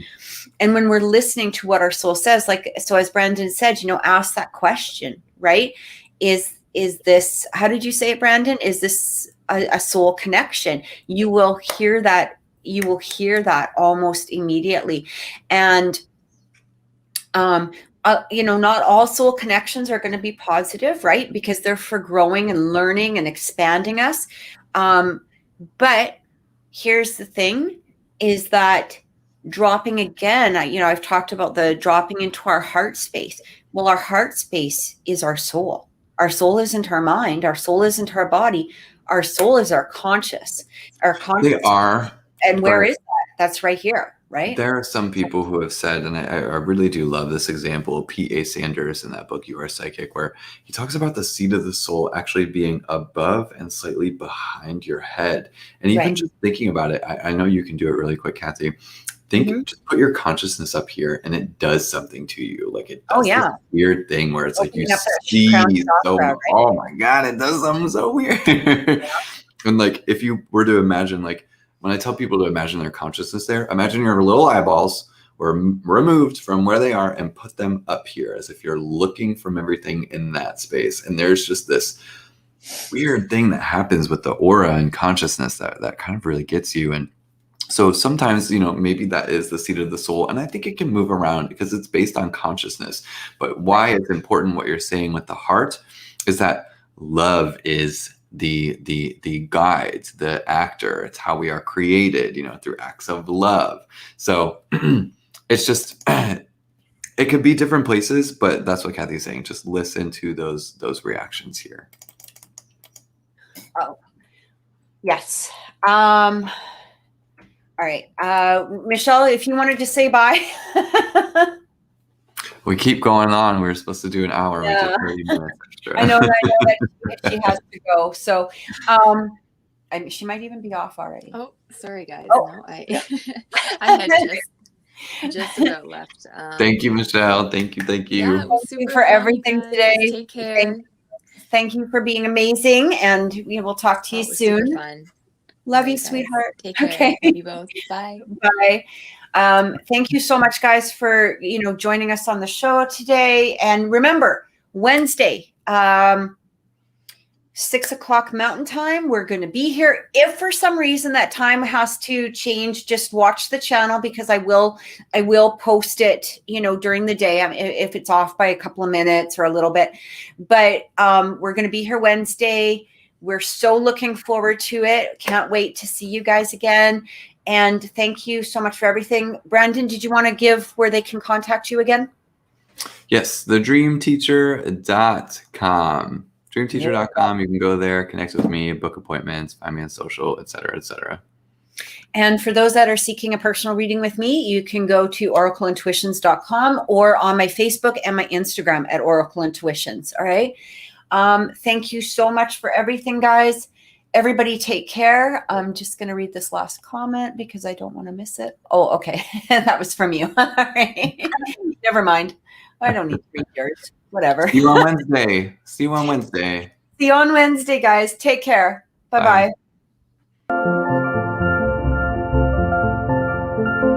And when we're listening to what our soul says, like, so as Brandon said, you know, ask that question, right? Is this, how did you say it, Brandon? Is this a soul connection? You will hear that almost immediately. And, you know, not all soul connections are going to be positive, right? Because they're for growing and learning and expanding us. But here's the thing, is that dropping again, you know, I've talked about the dropping into our heart space. Well, our heart space is our soul. Our soul isn't our mind. Our soul isn't our body. Our soul is our conscious. They are. And where is that? That's right here, right? There are some people who have said, and I really do love this example, P.A. Sanders in that book, You Are Psychic, where he talks about the seat of the soul actually being above and slightly behind your head. And even just thinking about it, I know you can do it really quick, Kathy. Just put your consciousness up here and it does something to you. Like it does this weird thing where it's like you see so, right? Oh my God, it does something so weird. And like, if you were to imagine, like, when I tell people to imagine their consciousness there, imagine your little eyeballs were removed from where they are and put them up here as if you're looking from everything in that space. And there's just this weird thing that happens with the aura and consciousness that kind of really gets you. And so sometimes, you know, maybe that is the seat of the soul. And I think it can move around because it's based on consciousness. But why it's important, what you're saying with the heart, is that love is the guide, the actor. It's how we are created, you know, through acts of love. So it's just, it could be different places, but that's what Kathy's saying. Just listen to those reactions here. Oh, yes. All right. Michelle, if you wanted to say bye. We keep going on. We were supposed to do an hour. Yeah. We did 30 minutes extra. I know that she has to go. So she might even be off already. Oh, sorry guys. Oh. No, I had just Just about left. Thank you, Michelle. Thank you. Yeah, it was Thank you super for fun, you everything guys. today. Take care. Thank you for being amazing, and we will talk to you It was super soon. fun. Love All you, right, guys. sweetheart. Take care. Okay. Love you both. Bye. Bye. Thank you so much, guys, for joining us on the show today. And remember, Wednesday, 6 o'clock Mountain Time, we're going to be here. If for some reason that time has to change, just watch the channel, because I will post it, during the day. If it's off by a couple of minutes or a little bit, but we're going to be here Wednesday. We're so looking forward to it. Can't wait to see you guys again. And thank you so much for everything. Brandon, did you want to give where they can contact you again? Yes, thedreamteacher.com. Dreamteacher.com. You can go there, connect with me, book appointments, find me on social, etc., etc. And for those that are seeking a personal reading with me, you can go to oracleintuitions.com or on my Facebook and my Instagram at Oracle Intuitions. All right. Thank you so much for everything, guys. Everybody take care. I'm just going to read this last comment because I don't want to miss it. Oh, okay. That was from you. All right. Never mind. I don't need to read yours. Whatever. See you on Wednesday. See you on Wednesday. See you on Wednesday, guys. Take care. Bye-bye. Bye.